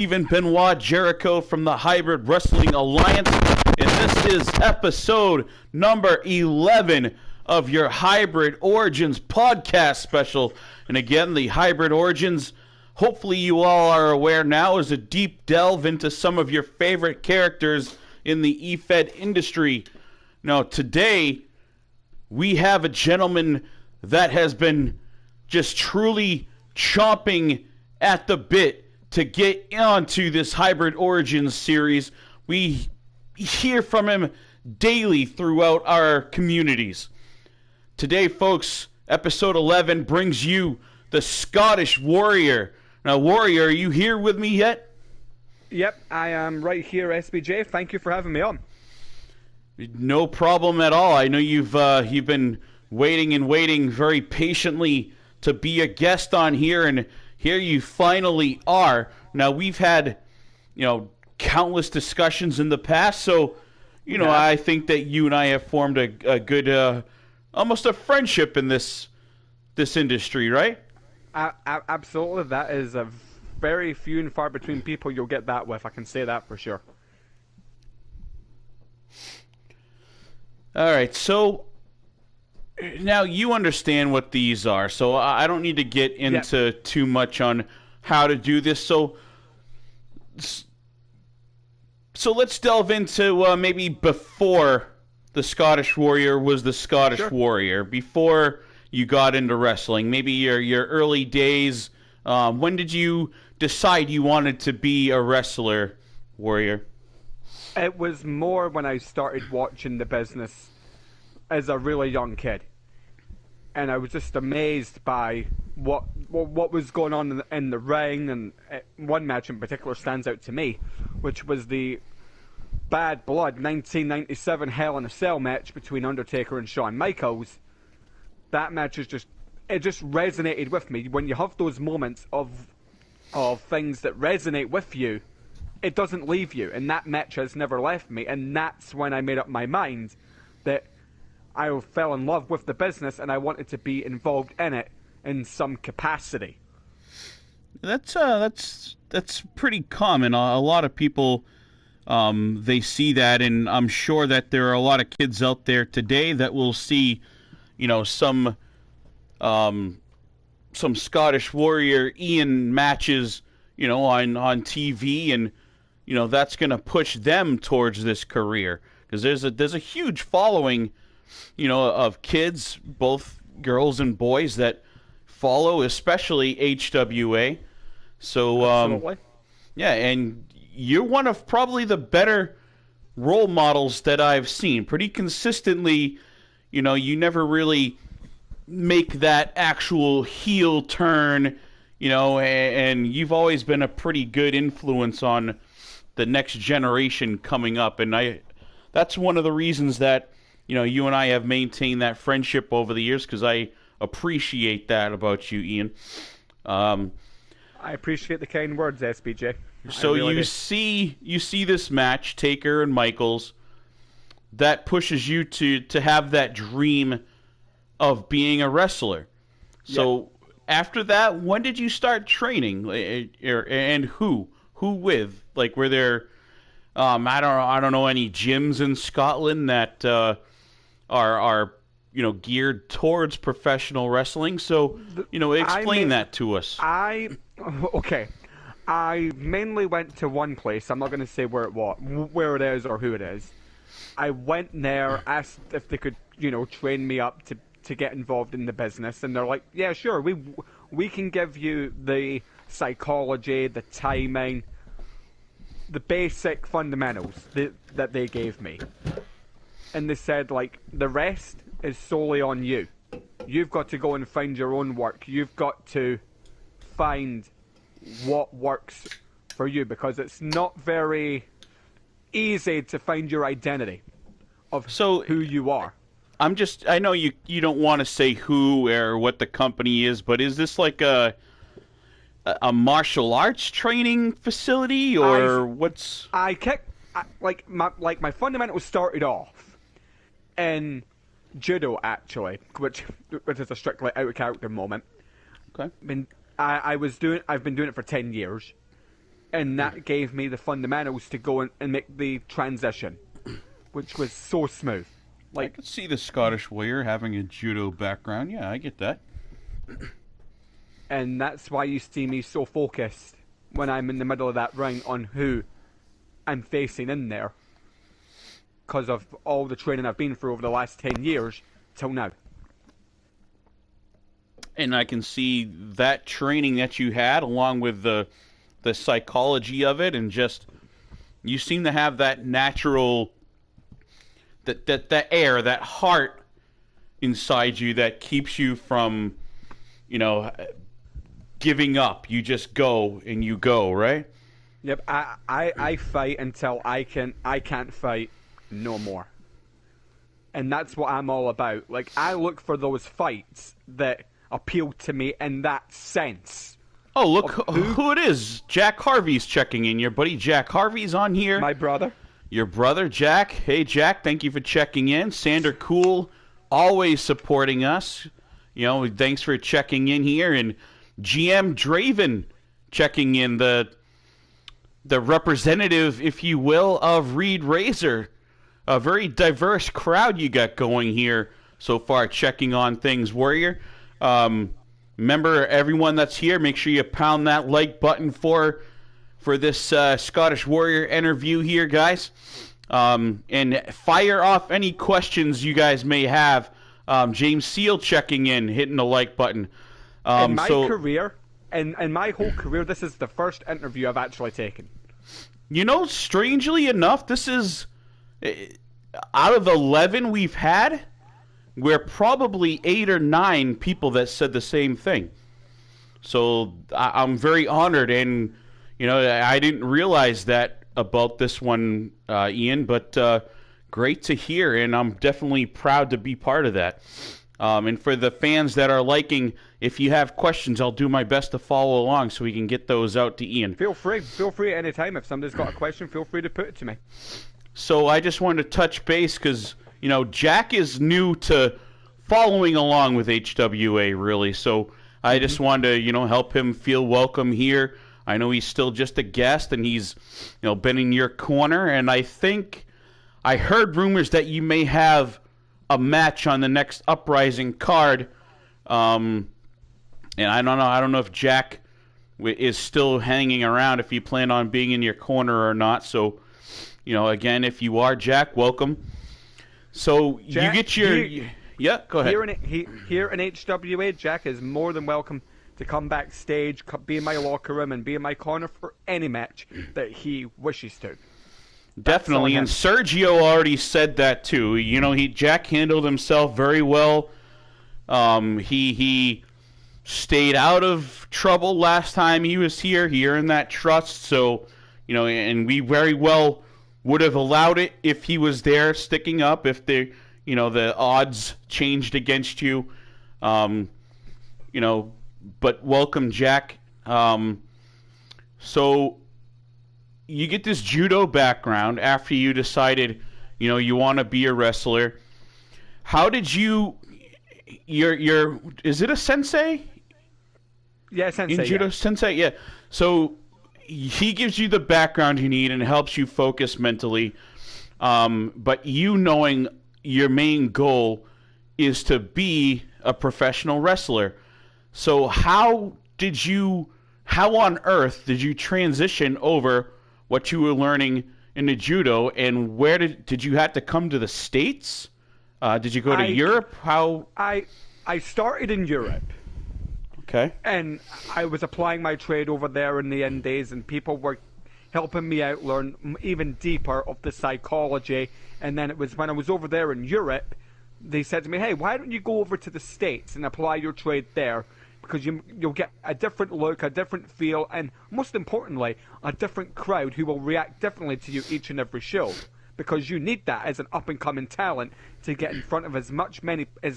Steven Benoit Jericho from the Hybrid Wrestling Alliance, and this is episode number 11 of your Hybrid Origins podcast special. And again, the Hybrid Origins, hopefully you all are aware now, is a deep delve into some of your favorite characters in the EFED industry. Now, today, we have a gentleman that has been just truly chomping at the bit to get onto this Hybrid Origins series. We hear from him daily throughout our communities. Today, folks, episode 11 brings you the Scottish Warrior. Now, Warrior, are you here with me yet? Yep, I am right here, SBJ. Thank you for having me on. No problem at all. I know you've been waiting and waiting very patiently to be a guest on here, and here you finally are. Now, we've had, countless discussions in the past, so, I think that you and I have formed a good, almost a friendship in this industry, right? Absolutely. That is a very few and far between people you'll get that with. I can say that for sure. All right, so now you understand what these are, so I don't need to get into too much on how to do this. So let's delve into maybe before the Scottish Warrior was the Scottish Warrior, before you got into wrestling, maybe your early days. When did you decide you wanted to be a wrestler, Warrior? It was more when I started watching the business as a really young kid. And I was just amazed by what was going on in the ring, and one match in particular stands out to me, which was the Bad Blood 1997 Hell in a Cell match between Undertaker and Shawn Michaels. That match is just resonated with me. When you have those moments of things that resonate with you, it doesn't leave you, and that match has never left me. And that's when I made up my mind that I fell in love with the business and I wanted to be involved in it in some capacity. That's pretty common. A lot of people they see that, and I'm sure that there are a lot of kids out there today that will see, some Scottish Warrior Ian matches, on TV, and that's going to push them towards this career, because there's a huge following, of kids, both girls and boys, that follow, especially HWA. So, Absolutely. Yeah, and you're one of probably the better role models that I've seen. Pretty consistently, you never really make that actual heel turn, and you've always been a pretty good influence on the next generation coming up. And that's one of the reasons that, you and I have maintained that friendship over the years, because I appreciate that about you, Ian. I appreciate the kind words, SBJ. So really you see this match, Taker and Michaels, that pushes you to have that dream of being a wrestler. So after that, when did you start training, and who with? Like, were there I don't know, any gyms in Scotland that are geared towards professional wrestling? So explain that to us. Okay. I mainly went to one place. I'm not going to say where it is or who it is. I went there, asked if they could, train me up to get involved in the business, and they're like, yeah, sure, we can give you the psychology, the timing, the basic fundamentals that they gave me. And they said, like, the rest is solely on you. You've got to go and find your own work. You've got to find what works for you, because it's not very easy to find your identity of who you are. I know you don't want to say who or what the company is, but is this like a martial arts training facility, or what's? My fundamentals started off in judo, actually, which is a strictly out of character moment. Okay. I've been doing it for 10 years, And that gave me the fundamentals to go and make the transition, which was so smooth. I could see the Scottish Warrior having a judo background. Yeah, I get that. And that's why you see me so focused when I'm in the middle of that ring on who I'm facing in there. Because of all the training I've been through over the last 10 years till now. And I can see that training that you had, along with the psychology of it, and just you seem to have that natural, that air, that heart inside you that keeps you from, giving up. You just go and you go, right? Yep. I fight until I can't fight no more. And that's what I'm all about. Like, I look for those fights that appeal to me in that sense. Oh, look who it is. Jack Harvey's checking in. Your buddy Jack Harvey's on here. My brother. Your brother, Jack. Hey, Jack, thank you for checking in. Sander Cool, always supporting us. Thanks for checking in here. And GM Draven checking in, the representative, if you will, of Reed Razor. A very diverse crowd you got going here so far, checking on things, Warrior. Remember, everyone that's here, make sure you pound that like button for this Scottish Warrior interview here, guys. And fire off any questions you guys may have. James Seal checking in, hitting the like button. In my career, in my whole career, this is the first interview I've actually taken. Strangely enough, this is, out of 11 we've had, we're probably 8 or 9 people that said the same thing. So I'm very honored, and I didn't realize that about this one, Ian, but great to hear, and I'm definitely proud to be part of that. And for the fans that are liking, if you have questions, I'll do my best to follow along so we can get those out to Ian. Feel free at any time. If somebody's got a question, feel free to put it to me. So I just wanted to touch base because, Jack is new to following along with HWA, really. So I just wanted to, help him feel welcome here. I know he's still just a guest, and he's, been in your corner. And I think I heard rumors that you may have a match on the next Uprising card. And I don't know if Jack is still hanging around, if you plan on being in your corner or not. So, again, if you are, Jack, welcome. So Jack, you get your... Yeah, go ahead. Here in HWA, Jack is more than welcome to come backstage, be in my locker room, and be in my corner for any match that he wishes to. Definitely, and Sergio already said that too. Jack handled himself very well. He stayed out of trouble last time he was here. He earned that trust. So, and we very well would have allowed it if he was there, sticking up. If the odds changed against you, but welcome, Jack. So you get this judo background after you decided, you want to be a wrestler. How did you? Is it a sensei? Yeah, sensei. In judo, yeah. Sensei, yeah. So he gives you the background you need and helps you focus mentally. But knowing your main goal is to be a professional wrestler. So how on earth did you transition over what you were learning in the judo, and where did you have to come to the States? Did you go to Europe? How? I started in Europe. Okay. And I was applying my trade over there in the Indies, and people were helping me out learn even deeper of the psychology. And then it was when I was over there in Europe, they said to me, hey, why don't you go over to the States and apply your trade there? Because you'll get a different look, a different feel, and most importantly, a different crowd who will react differently to you each and every show. Because you need that as an up-and-coming talent to get in front of as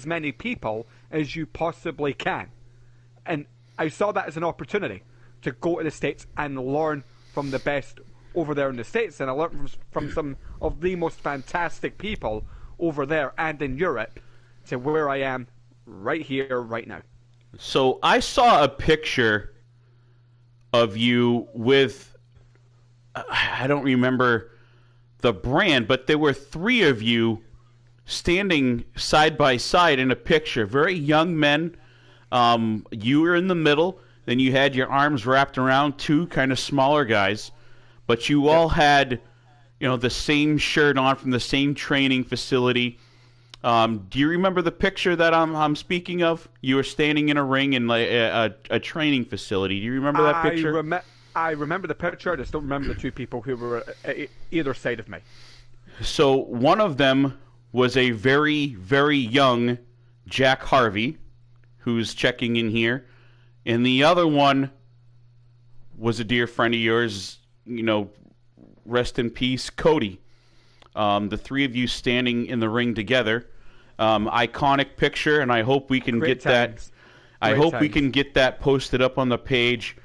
many people as you possibly can. And I saw that as an opportunity to go to the States and learn from the best over there in the States. And I learned from some of the most fantastic people over there and in Europe to where I am right here, right now. So I saw a picture of you with I don't remember the brand, but there were three of you standing side by side in a picture. Very young men. You were in the middle. Then you had your arms wrapped around two kind of smaller guys. But you all had, the same shirt on from the same training facility. Do you remember the picture that I'm speaking of? You were standing in a ring in a training facility. Do you remember that picture? I remember the picture. I just don't remember the two people who were at either side of me. So one of them was a very, very young Jack Harvey, who's checking in here. And the other one was a dear friend of yours, rest in peace, Cody. The three of you standing in the ring together. Iconic picture, and I hope we can get that. I hope we can get that posted up on the page.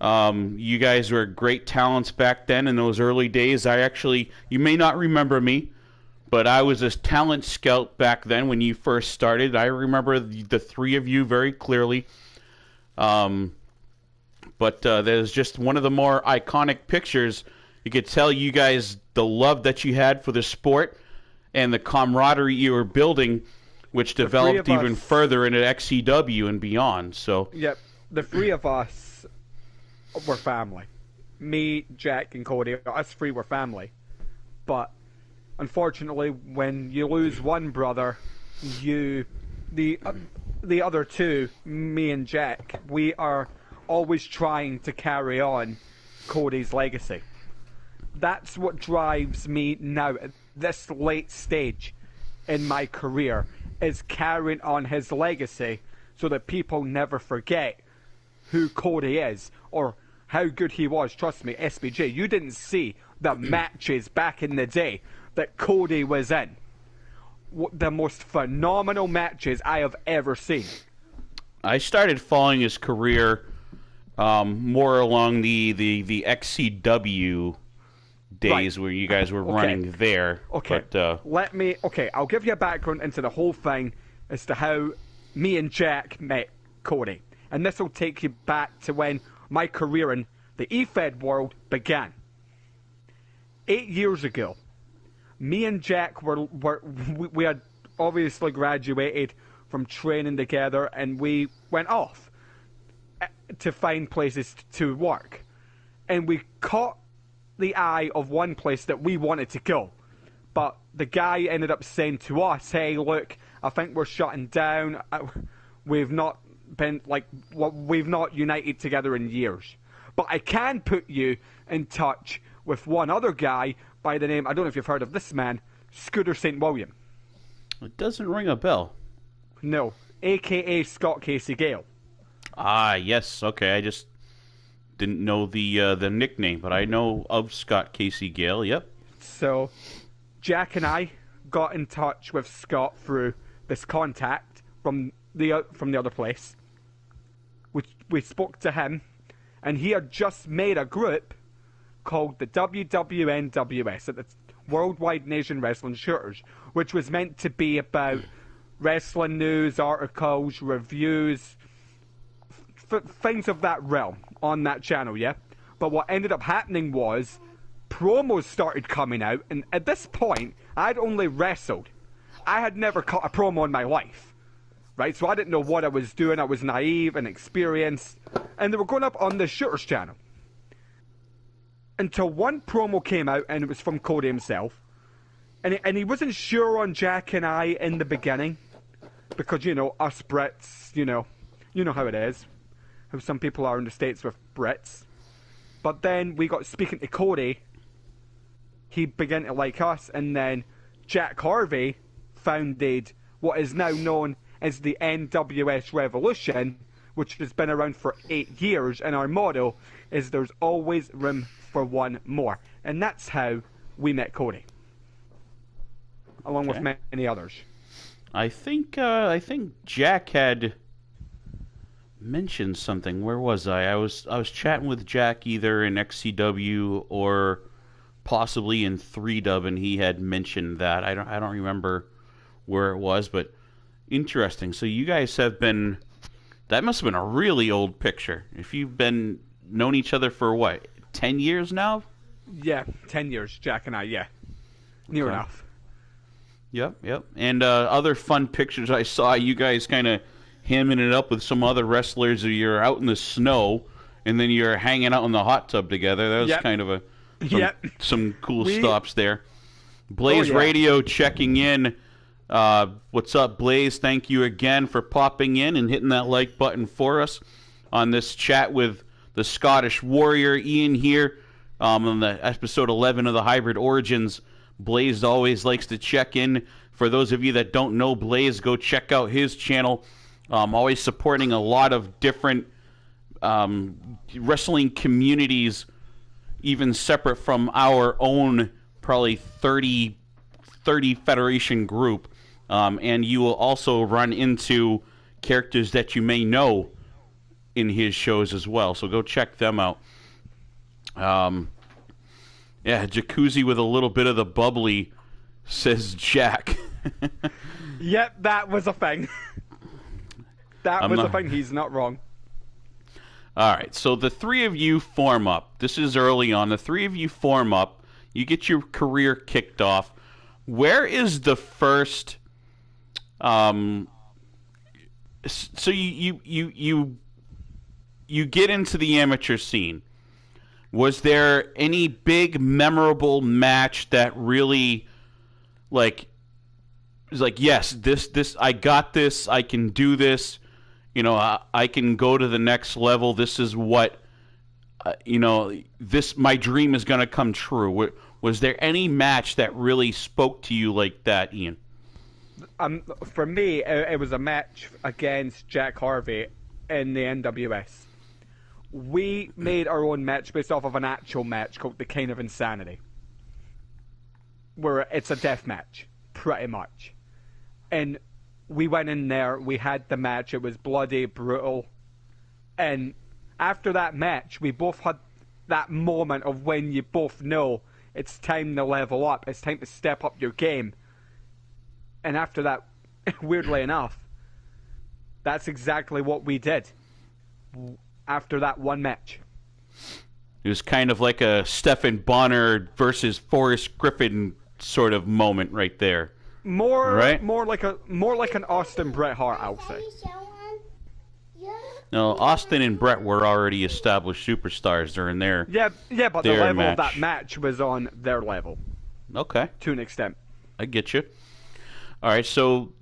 You guys were great talents back then in those early days. You may not remember me, but I was a talent scout back then when you first started. I remember the three of you very clearly. But there's just one of the more iconic pictures. You could tell you guys the love that you had for the sport and the camaraderie you were building, which developed even further into XCW and beyond. So, yep, the three of us were family. Me, Jack, and Cody. Us three were family. But unfortunately, when you lose one brother, the other two, me and Jack, we are always trying to carry on Cody's legacy. That's what drives me now at this late stage in my career, is carrying on his legacy so that people never forget who Cody is or how good he was. Trust me, SBJ, you didn't see the matches back in the day that Cody was in. The most phenomenal matches I have ever seen. I started following his career more along the XCW days, right, where you guys were running there. Okay, but, I'll give you a background into the whole thing as to how me and Jack met Cody. And this will take you back to when my career in the EFED world began. 8 years ago, me and Jack we had obviously graduated from training together, and we went off to find places to work. And we caught the eye of one place that we wanted to go. But the guy ended up saying to us, hey, look, I think we're shutting down. We've not united together in years. But I can put you in touch with one other guy by the name, I don't know if you've heard of this man, Scooter St. William. It doesn't ring a bell. No, a.k.a. Scott Casey Gale. Ah, yes, okay, I just didn't know the nickname, but I know of Scott Casey Gale, yep. So, Jack and I got in touch with Scott through this contact from the other place. We spoke to him, and he had just made a group called the WWNWS, the Worldwide Nation Wrestling Shooters, which was meant to be about wrestling news, articles, reviews, things of that realm on that channel, yeah? But what ended up happening was promos started coming out, and at this point, I'd only wrestled. I had never cut a promo in my life, right? So I didn't know what I was doing. I was naive and inexperienced, and they were going up on the Shooters channel. Until one promo came out, and it was from Cody himself, and he wasn't sure on Jack and I in the beginning, because, us Brits, you know how it is, how some people are in the States with Brits. But then we got speaking to Cody, he began to like us, and then Jack Harvey founded what is now known as the NWS Revolution, which has been around for 8 years, and our motto is there's always room for one more. And that's how we met Cody, along with many others. I think Jack had mentioned something. Where was I? I was chatting with Jack either in XCW or possibly in 3-Dub, and he had mentioned that. I don't remember where it was, but interesting. So you guys have been. That must have been a really old picture. If you've known each other for what, 10 years now? Yeah, 10 years, Jack and I, yeah. Near enough. Yep. And other fun pictures I saw, you guys kind of hamming it up with some other wrestlers. You're out in the snow, and then you're hanging out in the hot tub together. That was kind of some cool stops there. Blaze Radio checking in. What's up, Blaze? Thank you again for popping in and hitting that like button for us on this chat with the Scottish Warrior. Ian here on the episode 11 of the Hybrid Origins. Blaze always likes to check in. For those of you that don't know Blaze, go check out his channel. Always supporting a lot of different wrestling communities, even separate from our own probably 30 federation group. And you will also run into characters that you may know in his shows as well. So go check them out. Jacuzzi with a little bit of the bubbly, says Jack. Yep, that was a thing. A thing. He's not wrong. All right, so the three of you form up. This is early on. The three of you form up. You get your career kicked off. Where is the first? So you get into the amateur scene. Was there any big memorable match that really, was like, yes, this I got this, I can do this, I can go to the next level. This is what, my dream is going to come true. Was there any match that really spoke to you like that, Ian? For me, it was a match against Jack Harvey in the NWS. We made our own match based off of an actual match called The Cane of Insanity, where it's a death match, pretty much. And we went in there, we had the match, it was bloody, brutal. And after that match, we both had that moment of when you both know it's time to level up, it's time to step up your game. And after that, weirdly enough, that's exactly what we did after that one match. It was kind of like a Stephan Bonner versus Forrest Griffin sort of moment right there. More like an Austin Bret Hart, I would say. No, Austin and Bret were already established superstars during their but the level of that match was on their level. Okay. To an extent. I get you. All right, so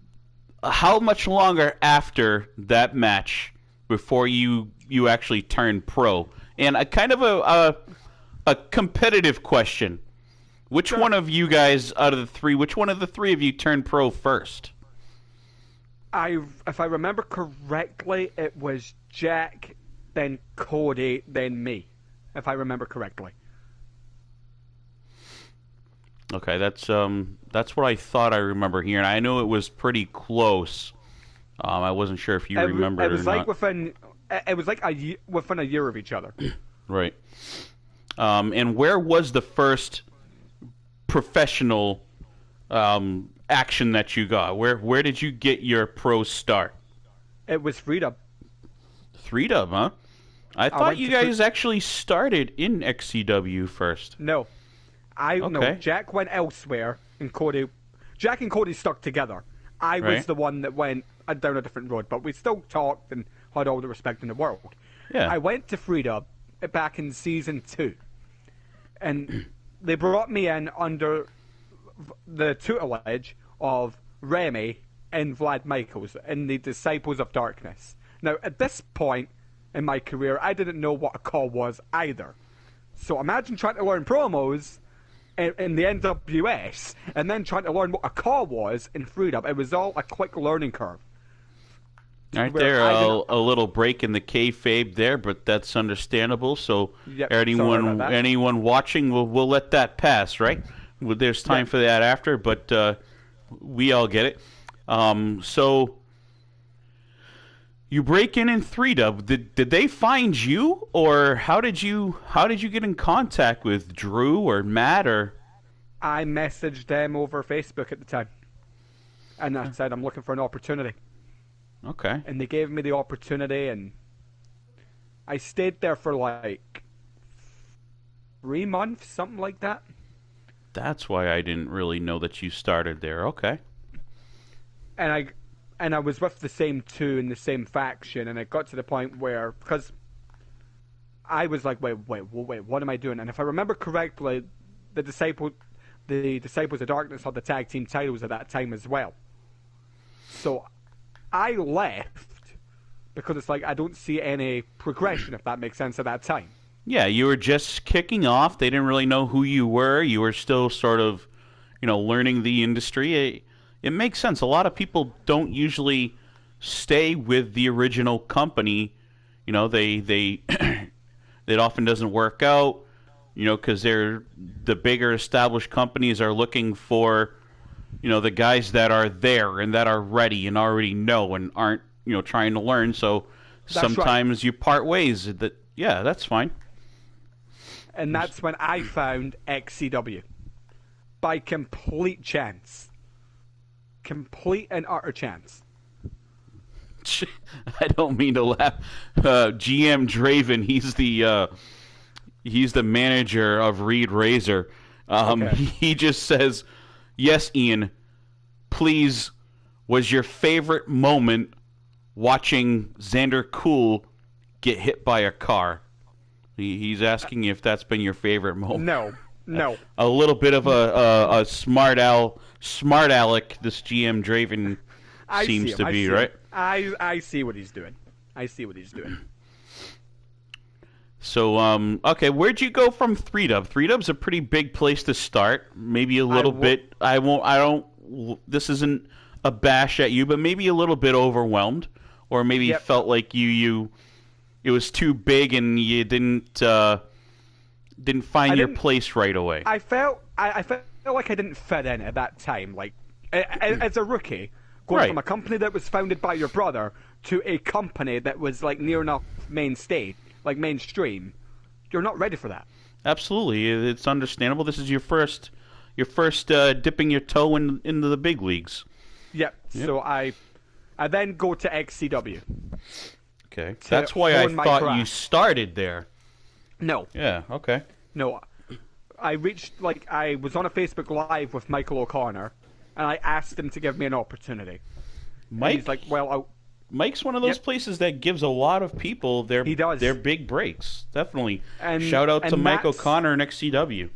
how much longer after that match before you actually turned pro? And a kind of a competitive question. Which one of you guys out of the three, which one of the three of you turned pro first? If I remember correctly, it was Jack, then Cody, then me. If I remember correctly. Okay, that's what I thought I remember hearing. I know it was pretty close. I wasn't sure if you remember it or not. It was like within a year of each other. Right. And where was the first professional action that you got? Where did you get your pro start? It was Freedom. Freedom, huh? I thought you guys actually started in XCW first. No. No, Jack went elsewhere, and Jack and Cody stuck together. I was the one that went down a different road, but we still talked and had all the respect in the world. Yeah. I went to Freedom back in season 2, and they brought me in under the tutelage of Remy and Vlad Michaels in the Disciples of Darkness. Now, at this point in my career, I didn't know what a call was either. So imagine trying to learn promos in the NWS, and then trying to learn what a call was in Freedom. It was all a quick learning curve. Right there, a little break in the kayfabe there, but that's understandable. So anyone watching, we'll let that pass, right? There's time for that after, but we all get it. So you break in Freedom. Did they find you, or how did you get in contact with Drew or Matt or? I messaged them over Facebook at the time, and I said I'm looking for an opportunity. Okay. And they gave me the opportunity, and I stayed there for like 3 months, something like that. That's why I didn't really know that you started there. Okay. And I was with the same two in the same faction, and it got to the point where, because I was like, wait, what am I doing? And if I remember correctly, the Disciples of Darkness had the tag team titles at that time as well. So I left because it's like I don't see any progression, if that makes sense, at that time. Yeah, you were just kicking off. They didn't really know who you were. You were still sort of, learning the industry. It makes sense. A lot of people don't usually stay with the original company. They it often doesn't work out, because the bigger established companies are looking for, the guys that are there and that are ready and already know and aren't, trying to learn. So sometimes you part ways. Yeah, that's fine. And that's when I found XCW. By complete chance. Complete and utter chance. I don't mean to laugh. GM Draven, he's the manager of Reed Razor. Okay. He just says, "Yes, Ian, please, was your favorite moment watching Xander Cool get hit by a car?" He's asking if that's been your favorite moment. No. A little bit of a smart aleck. This GM Draven seems to be, right? I see what he's doing. So, okay, where'd you go from 3Dub? 3Dub's a pretty big place to start. Maybe a little bit. This isn't a bash at you, but maybe a little bit overwhelmed, or maybe felt like it was too big and you didn't find your place right away. I felt like I didn't fit in at that time. Like as a rookie, going from a company that was founded by your brother to a company that was like near enough mainstream, you're not ready for that. Absolutely, it's understandable. This is your first dipping your toe into the big leagues. Yep. So I then go to XCW. Okay, that's why I thought you started there. No. Yeah. Okay. No, I was on a Facebook Live with Michael O'Connor, and I asked him to give me an opportunity. Mike, and he's like, well, Mike's one of those places that gives a lot of people their big breaks. Definitely. Shout out to Mike O'Connor and XCW.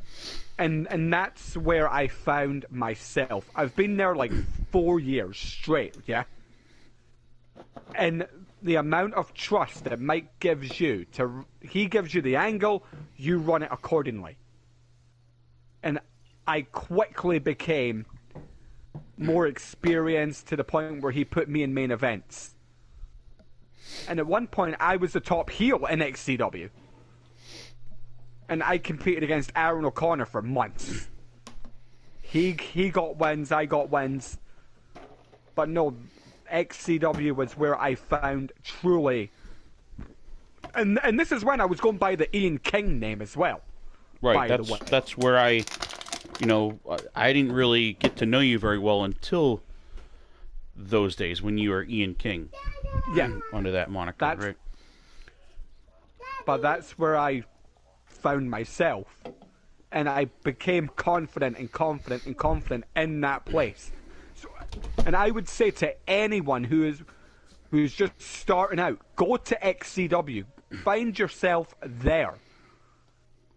And that's where I found myself. I've been there like 4 years straight, yeah? And the amount of trust that Mike gives you, he gives you the angle, you run it accordingly. And I quickly became more experienced to the point where he put me in main events. And at one point, I was the top heel in XCW. And I competed against Aaron O'Connor for months. He got wins, I got wins. But no, XCW was where I found truly... And this is when I was going by the Ian King name as well. Right, that's where I didn't really get to know you very well until those days when you were Ian King. Yeah. Under that moniker, right? But that's where I found myself. And I became confident in that place. And I would say to anyone who's just starting out, go to XCW. Find yourself there.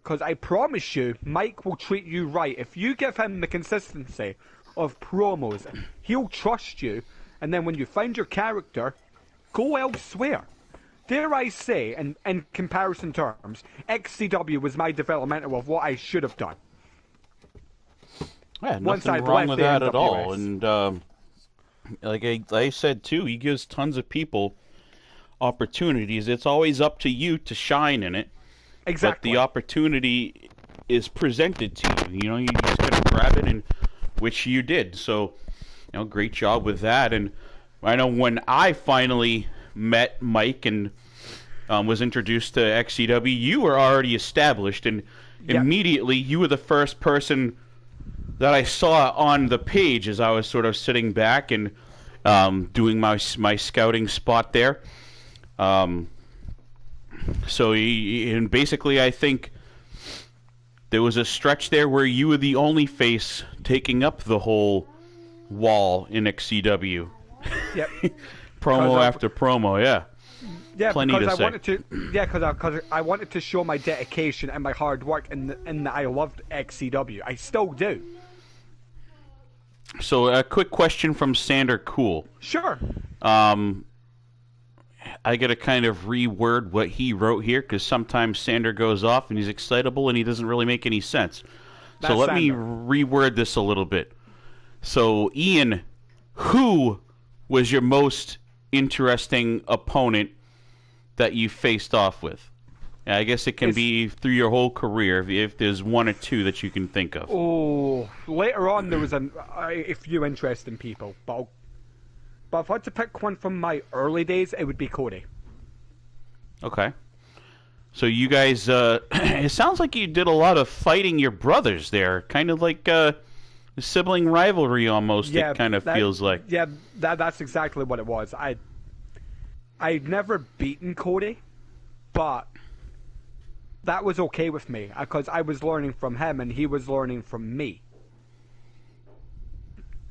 Because I promise you, Mike will treat you right. If you give him the consistency of promos, he'll trust you. And then when you find your character, go elsewhere. Dare I say, in comparison terms, XCW was my developmental of what I should have done. Yeah, nothing wrong with that at all. And like I said too, he gives tons of people opportunities. It's always up to you to shine in it. Exactly. But the opportunity is presented to you. You just gotta grab it, and which you did. So, great job with that. And I know when I finally met Mike and was introduced to XCW, you were already established, and immediately you were the first person that I saw on the page as I was sort of sitting back and doing my scouting spot there. So, and basically, I think there was a stretch there where you were the only face taking up the whole wall in XCW. Yep. Promo after promo, yeah. Yeah, Plenty because to I say. wanted to. Yeah, because I wanted to show my dedication and my hard work, and that I loved XCW. I still do. So, a quick question from Sander Cool. Sure. I got to kind of reword what he wrote here because sometimes Sander goes off and he's excitable and he doesn't really make any sense. So let me reword this a little bit. So, Ian, who was your most interesting opponent that you faced off with? I guess it can be through your whole career if there's one or two that you can think of. Oh, later on there was a few interesting people, but if I had to pick one from my early days, it would be Cody. Okay. So you guys, it sounds like you did a lot of fighting your brothers there, kind of like sibling rivalry almost. Yeah, it kind of feels like. Yeah, that's exactly what it was. I'd never beaten Cody, but that was okay with me because I was learning from him and he was learning from me,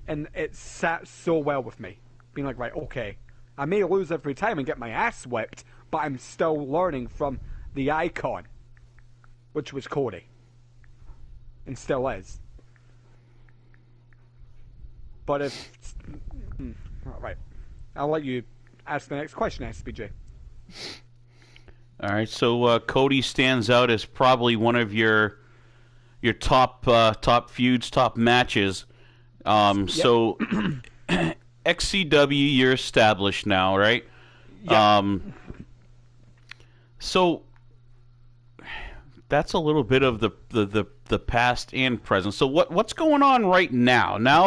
and it sat so well with me. Being like, right, okay, I may lose every time and get my ass whipped, but I'm still learning from the icon, which was Cody, and still is. But if... Right, I'll let you ask the next question, SBJ. All right, so Cody stands out as probably one of your top feuds, top matches. Yep. So... XCW, you're established now, right? Yep. So that's a little bit of the past and present. So what's going on right now? Now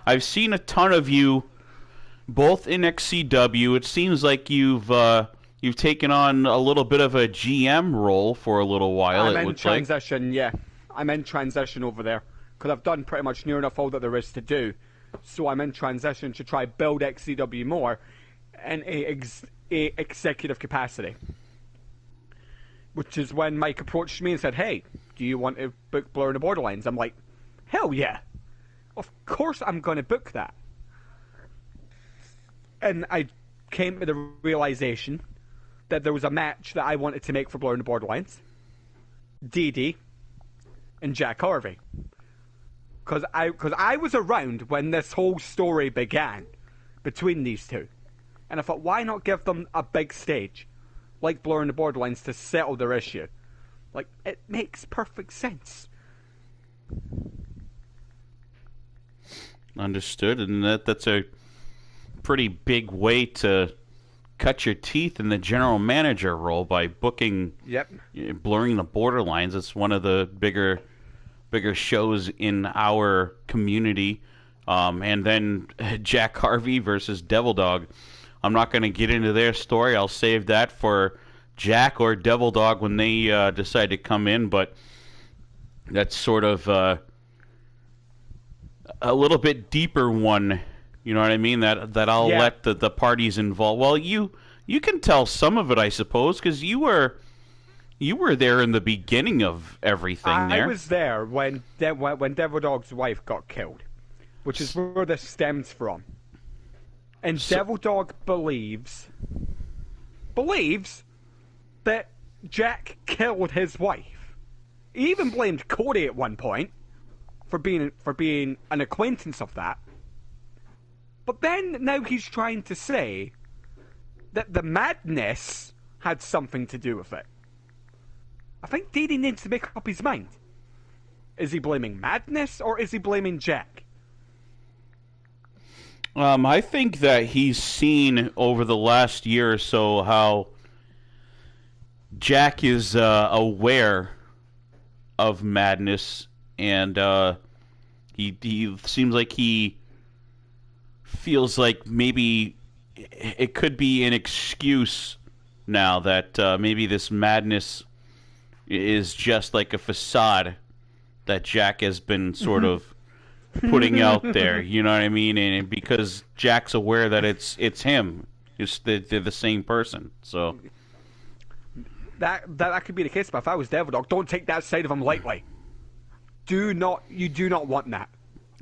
I've seen a ton of you, both in XCW. It seems like you've taken on a little bit of a GM role for a little while. I'm in transition. Yeah, I'm in transition over there because I've done pretty much near enough all that there is to do. So I'm in transition to try build XCW more in a executive capacity. Which is when Mike approached me and said, hey, do you want to book Blurring the Borderlines? I'm like, hell yeah. Of course I'm going to book that. And I came to the realization that there was a match that I wanted to make for Blurring the Borderlines. DD and Jack Harvey. Because I was around when this whole story began between these two. And I thought, why not give them a big stage like Blurring the Borderlines to settle their issue? Like, it makes perfect sense. Understood, and that's a pretty big way to cut your teeth in the general manager role by booking Blurring the Borderlines. It's one of the bigger shows in our community. And then Jack Harvey versus Devil Dog. I'm not going to get into their story. I'll save that for Jack or Devil Dog when they decide to come in. But that's sort of a little bit deeper one. You know what I mean? That I'll let the parties involved. Well, you can tell some of it, I suppose, because you were there in the beginning of everything. I was there when Devil Dog's wife got killed, which is where this stems from. And Devil Dog believes that Jack killed his wife. He even blamed Cody at one point for being an acquaintance of that. But then now he's trying to say that the madness had something to do with it. I think Didi needs to make up his mind. Is he blaming madness or is he blaming Jack? I think that he's seen over the last year or so how Jack is aware of madness, and he seems like he feels like maybe it could be an excuse now that maybe this madness is just like a facade that Jack has been sort of putting out there, you know what I mean? And because Jack's aware that it's him, they're the same person. So that could be the case. But if I was Devil Dog, don't take that side of him lightly. do not want that.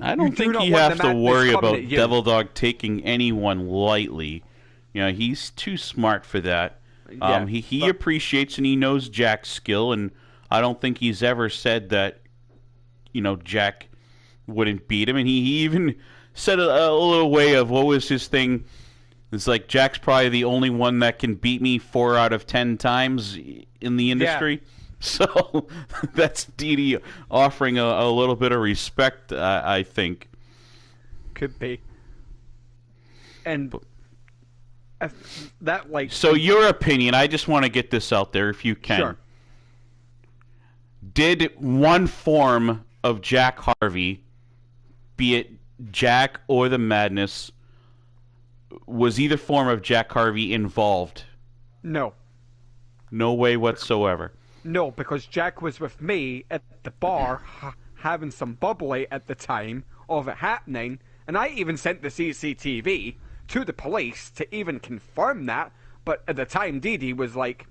I don't think you have to worry about Devil Dog taking anyone lightly. You know, he's too smart for that. Yeah, he appreciates and he knows Jack's skill, and I don't think he's ever said that, you know, Jack wouldn't beat him. And he even said a little way of what was his thing. It's like, Jack's probably the only one that can beat me 4 out of 10 times in the industry. Yeah. So that's Didi offering a little bit of respect, I think. Could be. And that, like... So your opinion, I just want to get this out there if you can. Sure. Did one form of Jack Harvey, be it Jack or the Madness, was either form of Jack Harvey involved? No. No way whatsoever. No, because Jack was with me at the bar having some bubbly at the time of it happening, and I even sent the CCTV to the police to even confirm that, but at the time Didi was like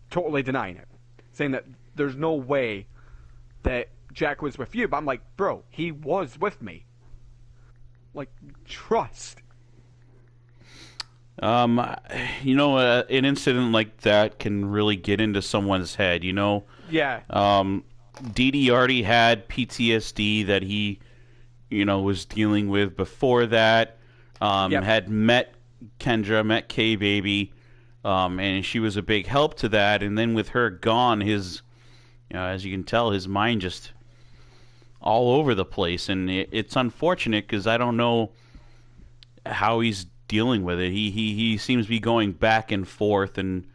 totally denying it, saying that there's no way that Jack was with you. But I'm like, bro, he was with me. Like, trust. You know, an incident like that can really get into someone's head, you know? Yeah. Didi already had PTSD that he, you know, was dealing with before that. Yep. Had met Kendra, met K-Baby, and she was a big help to that. And then with her gone, his, you know, as you can tell, his mind just all over the place. And it's unfortunate because I don't know how he's dealing with it. He seems to be going back and forth, and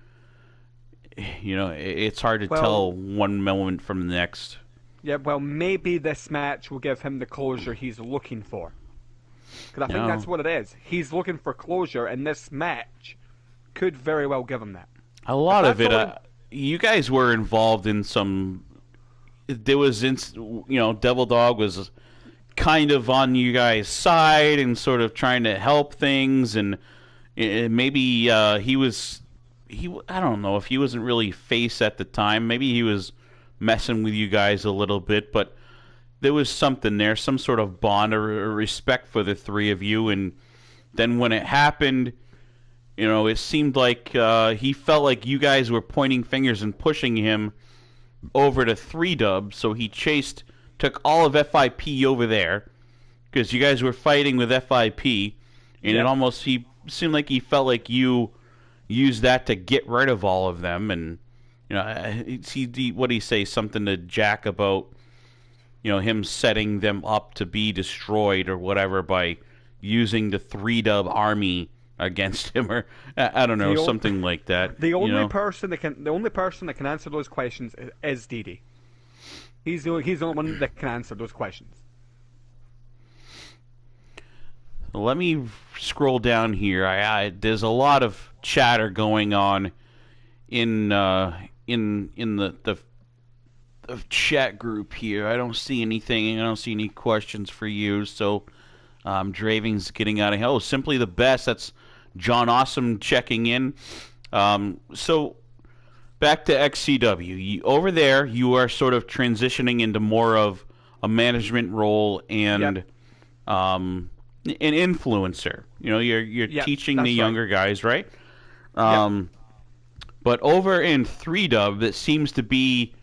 you know, it's hard to tell one moment from the next. Yeah, well, maybe this match will give him the closure he's looking for. Because I think that's what it is. He's looking for closure, and this match could very well give him that. A lot of it, you guys were involved in some. There was, you know, Devil Dog was kind of on you guys' side and sort of trying to help things, and maybe he I don't know if he wasn't really face at the time. Maybe he was messing with you guys a little bit, but there was something there, some sort of bond or respect for the three of you. And then when it happened, you know, it seemed like he felt like you guys were pointing fingers and pushing him over to 3-Dub, so he took all of FIP over there because you guys were fighting with FIP, and he seemed like he felt like you used that to get rid of all of them. And you know, what did he say? Something to Jack about, you know, him setting them up to be destroyed or whatever by using the 3-Dub army against him, or I don't know, something like that. The only person that can answer those questions is Didi. He's the only one that can answer those questions. Let me scroll down here. There's a lot of chatter going on in the chat group here. I don't see anything. I don't see any questions for you. So Draving's getting out of here. Oh, Simply the Best. That's John Awesome checking in. So back to XCW. Over there, you are sort of transitioning into more of a management role and an influencer. You know, you're teaching the younger guys, right? But over in 3-Dub, that seems to be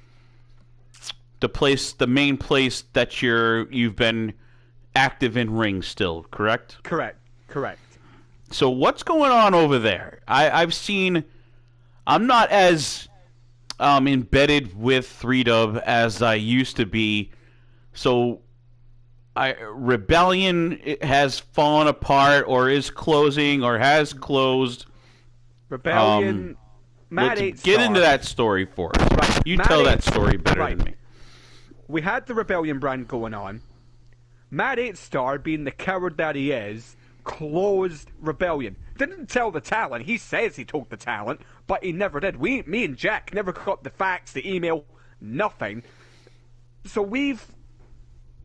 the main place that you've been active in ring still, correct? Correct. So what's going on over there? I've seen. I'm not as embedded with 3-Dub as I used to be. So Rebellion has fallen apart, or is closing, or has closed. Rebellion. Let's get into that story for us. Right. You tell that story better than me. We had the Rebellion brand going on. Mad 8 Star, being the coward that he is, closed Rebellion. Didn't tell the talent. He says he told the talent, but he never did. Me and Jack never got the facts, the email, nothing. So we've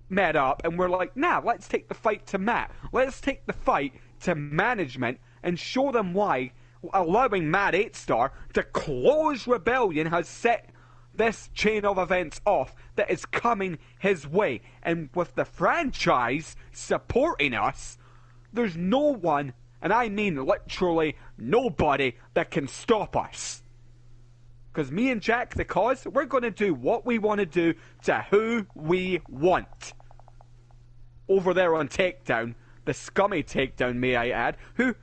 met up and we're like, nah, let's take the fight to Matt. Let's take the fight to management and show them why allowing Mad 8 Star to close Rebellion has set this chain of events off that is coming his way. And with the franchise supporting us, there's no one, and I mean literally nobody, that can stop us. Because me and Jack the Cause, we're going to do what we want to do to who we want. Over there on Takedown, the scummy Takedown, may I add, who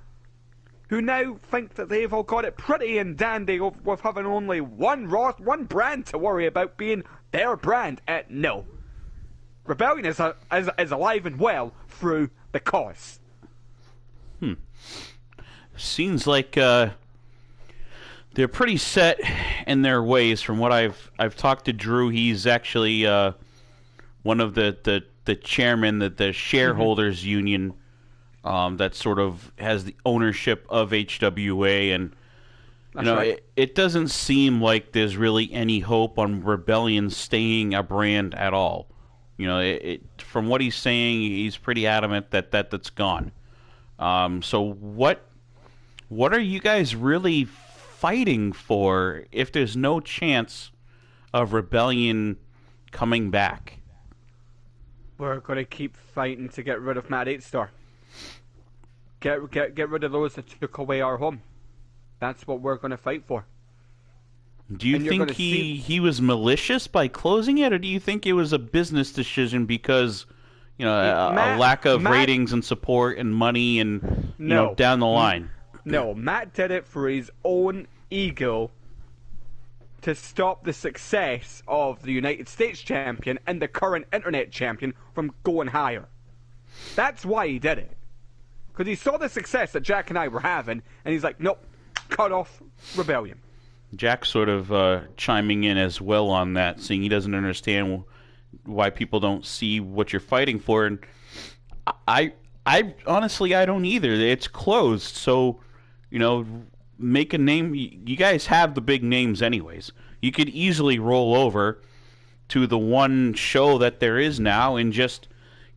now think that they've all got it pretty and dandy with having only one brand to worry about being their brand. No. Rebellion is alive and well through the Cause. Seems like they're pretty set in their ways. From what I've talked to Drew, he's actually one of the chairman, the shareholders union that sort of has the ownership of HWA, and it doesn't seem like there's really any hope on Rebellion staying a brand at all. From what he's saying, he's pretty adamant that's gone. So what are you guys really fighting for if there's no chance of Rebellion coming back? We're going to keep fighting to get rid of Matt 8-Star. Get rid of those that took away our home. That's what we're going to fight for. Do you think he was malicious by closing it, or do you think it was a business decision because a lack of ratings and support and money and down the line? No, Matt did it for his own ego to stop the success of the United States champion and the current internet champion from going higher. That's why he did it. Because he saw the success that Jack and I were having, and he's like, nope, cut off Rebellion. Jack sort of chiming in as well on that, saying he doesn't understand why people don't see what you're fighting for. And I honestly, I don't either. It's closed, so, make a name. You guys have the big names anyways. You could easily roll over to the one show that there is now and just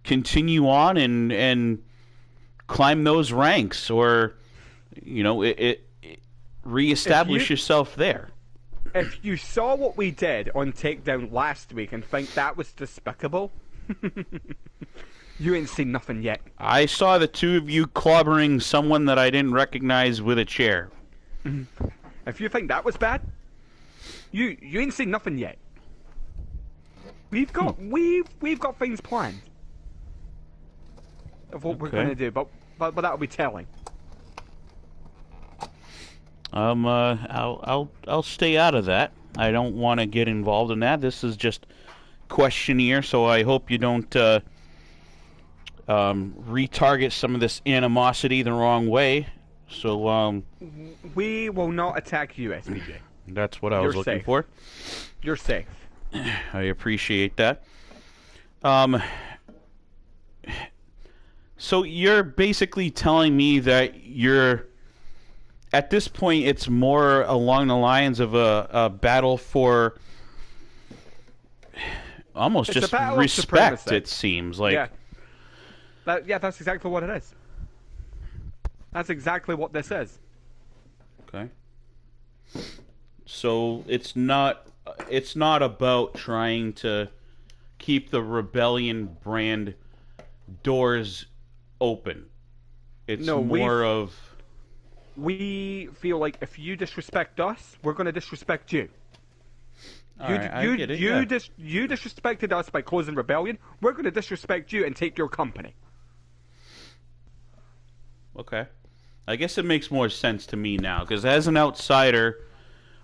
continue on and climb those ranks, or reestablish yourself there. If you saw what we did on Takedown last week and think that was despicable, you ain't seen nothing yet. I saw the two of you clobbering someone that I didn't recognize with a chair. If you think that was bad, you ain't seen nothing yet. We've got things planned of what we're going to do, but that'll be telling. I'll stay out of that. I don't want to get involved in that. This is just questionnaire, so I hope you don't retarget some of this animosity the wrong way. So we will not attack you, SPJ. That's what I was looking for. You're safe. I appreciate that. So you're basically telling me that at this point, it's more along the lines of a battle for almost just respect, it seems like. Yeah. That's exactly what it is. That's exactly what this is. Okay. So it's not about trying to keep the Rebellion brand doors open. It's we feel like if you disrespect us, we're going to disrespect you. You disrespected us by closing Rebellion. We're going to disrespect you and take your company. Okay. I guess it makes more sense to me now, because as an outsider,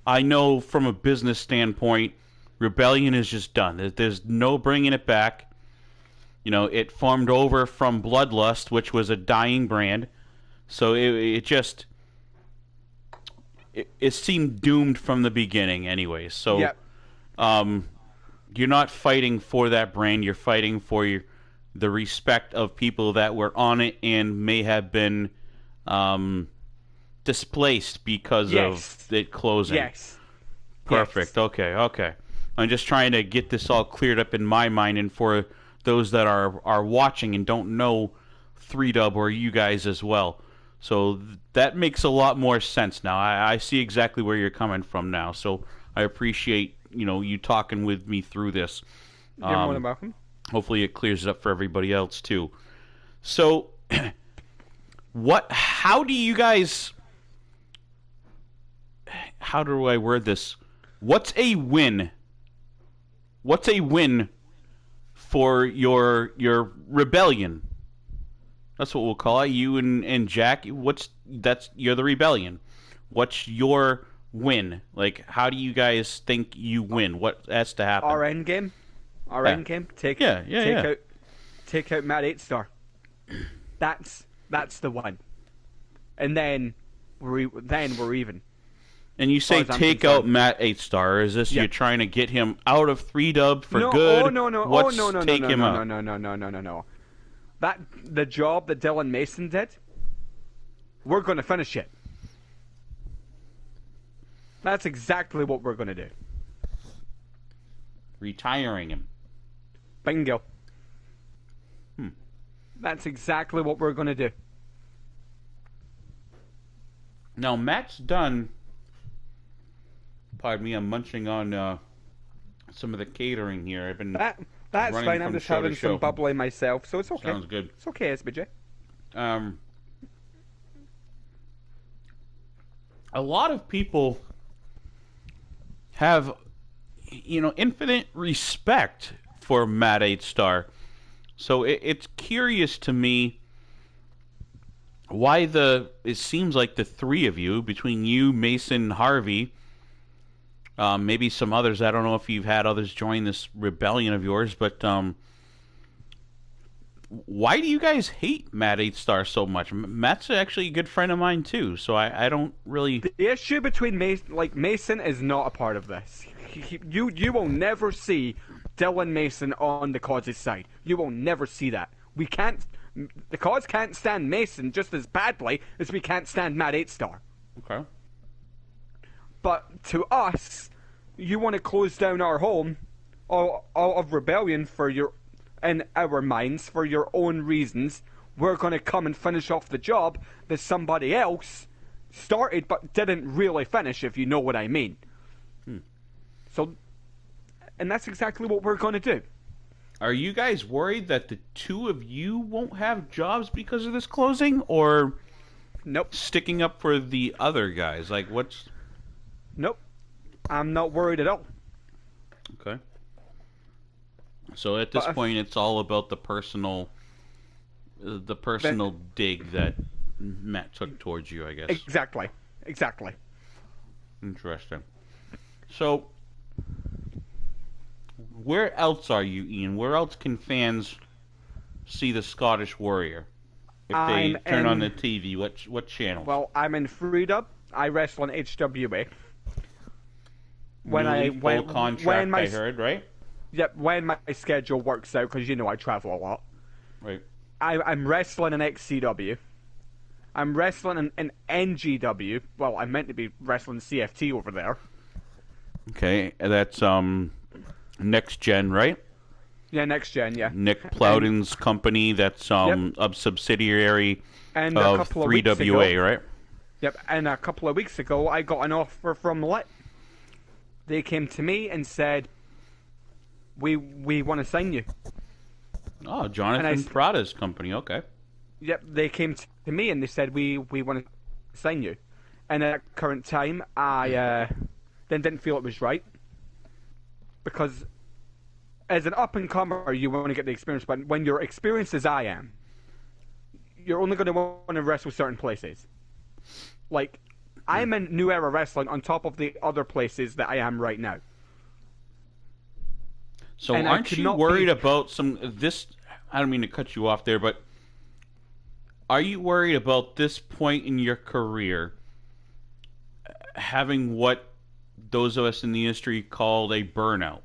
I know from a business standpoint, Rebellion is just done. There's no bringing it back. It formed over from Bloodlust, which was a dying brand. So it seemed doomed from the beginning anyway. So yep. You're not fighting for that brand. You're fighting for the respect of people that were on it and may have been displaced because of it closing. Yes. Perfect. Yes. Okay. I'm just trying to get this all cleared up in my mind, and for those that are watching and don't know 3Dub or you guys as well. So that makes a lot more sense now. I see exactly where you're coming from now. So I appreciate you talking with me through this. You're more than welcome. Hopefully it clears it up for everybody else too. So, how do you guys, how do I word this? What's a win? What's a win for your rebellion? That's what we'll call it. You and Jack. You're the rebellion. What's your win? Like, how do you guys think you win? What has to happen? Our end game. Take out Matt 8-Star. That's the one. And then we're even. And you say take out Matt 8-Star. Is this you're trying to get him out of 3-dub for good? Oh no. No. That the job that Dylan Mason did, we're going to finish it. That's exactly what we're going to do. Retiring him. Bingo. That's exactly what we're going to do. Now, Matt's done... Pardon me, I'm munching on some of the catering here. I've been That's running fine, from I'm just show to having show. some bubbly myself, so it's okay. Sounds good. It's okay, SBJ. A lot of people have, infinite respect for Matt 8-Star. So it's curious to me why it seems like the three of you, between you, Mason, Harvey, maybe some others, I don't know if you've had others join this rebellion of yours, but why do you guys hate Matt 8-Star so much? Matt's actually a good friend of mine too, so I don't really... The issue between Mason is not a part of this. You will never see Dylan Mason on the Cause's side. You will never see that. The Cause can't stand Mason just as badly as we can't stand Matt 8-Star. Okay. But to us, you want to close down our home, all of rebellion in our minds for your own reasons. We're going to come and finish off the job that somebody else started but didn't really finish, if you know what I mean. So, and that's exactly what we're going to do. Are you guys worried that the two of you won't have jobs because of this closing, or nope, sticking up for the other guys? Like, what's... Nope, I'm not worried at all. Okay. So at this point, it's all about the personal dig that Matt took towards you, I guess. Exactly. Interesting. So, where else are you, Ian? Where else can fans see the Scottish Warrior? If they turn on the TV, what channel? Well, I'm in 3-Dub. I wrestle in HWA. Full contract, I heard, right? Yep, when my schedule works out, because I travel a lot. Right. I'm wrestling in XCW. I'm wrestling in NGW. Well, I'm meant to be wrestling CFT over there. Okay, that's Next Gen, right? Yeah, Next Gen, yeah. Nick Plowden's company, that's a subsidiary of 3WA, right? Yep, and a couple of weeks ago, I got an offer from Lit. They came to me and said, we want to sign you. Oh, Jonathan Prada's company, okay. Yep, they came to me and they said, we want to sign you. And at that current time, I then didn't feel it was right. Because as an up-and-comer, you want to get the experience, but when you're experienced as I am, you're only going to want to wrestle certain places. Like, I'm in New Era Wrestling on top of the other places that I am right now. So aren't you worried about this? I don't mean to cut you off there, but are you worried about this point in your career having what those of us in the industry called a burnout?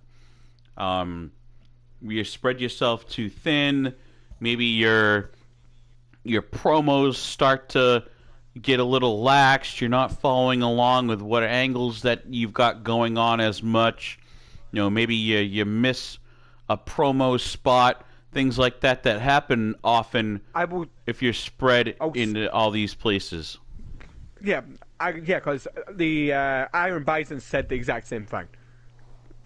You spread yourself too thin. Maybe your promos start to get a little lax. You're not following along with what angles that you've got going on as much. Maybe you miss a promo spot, things like that happen often if you're spread into all these places. Yeah, because the Iron Bison said the exact same thing.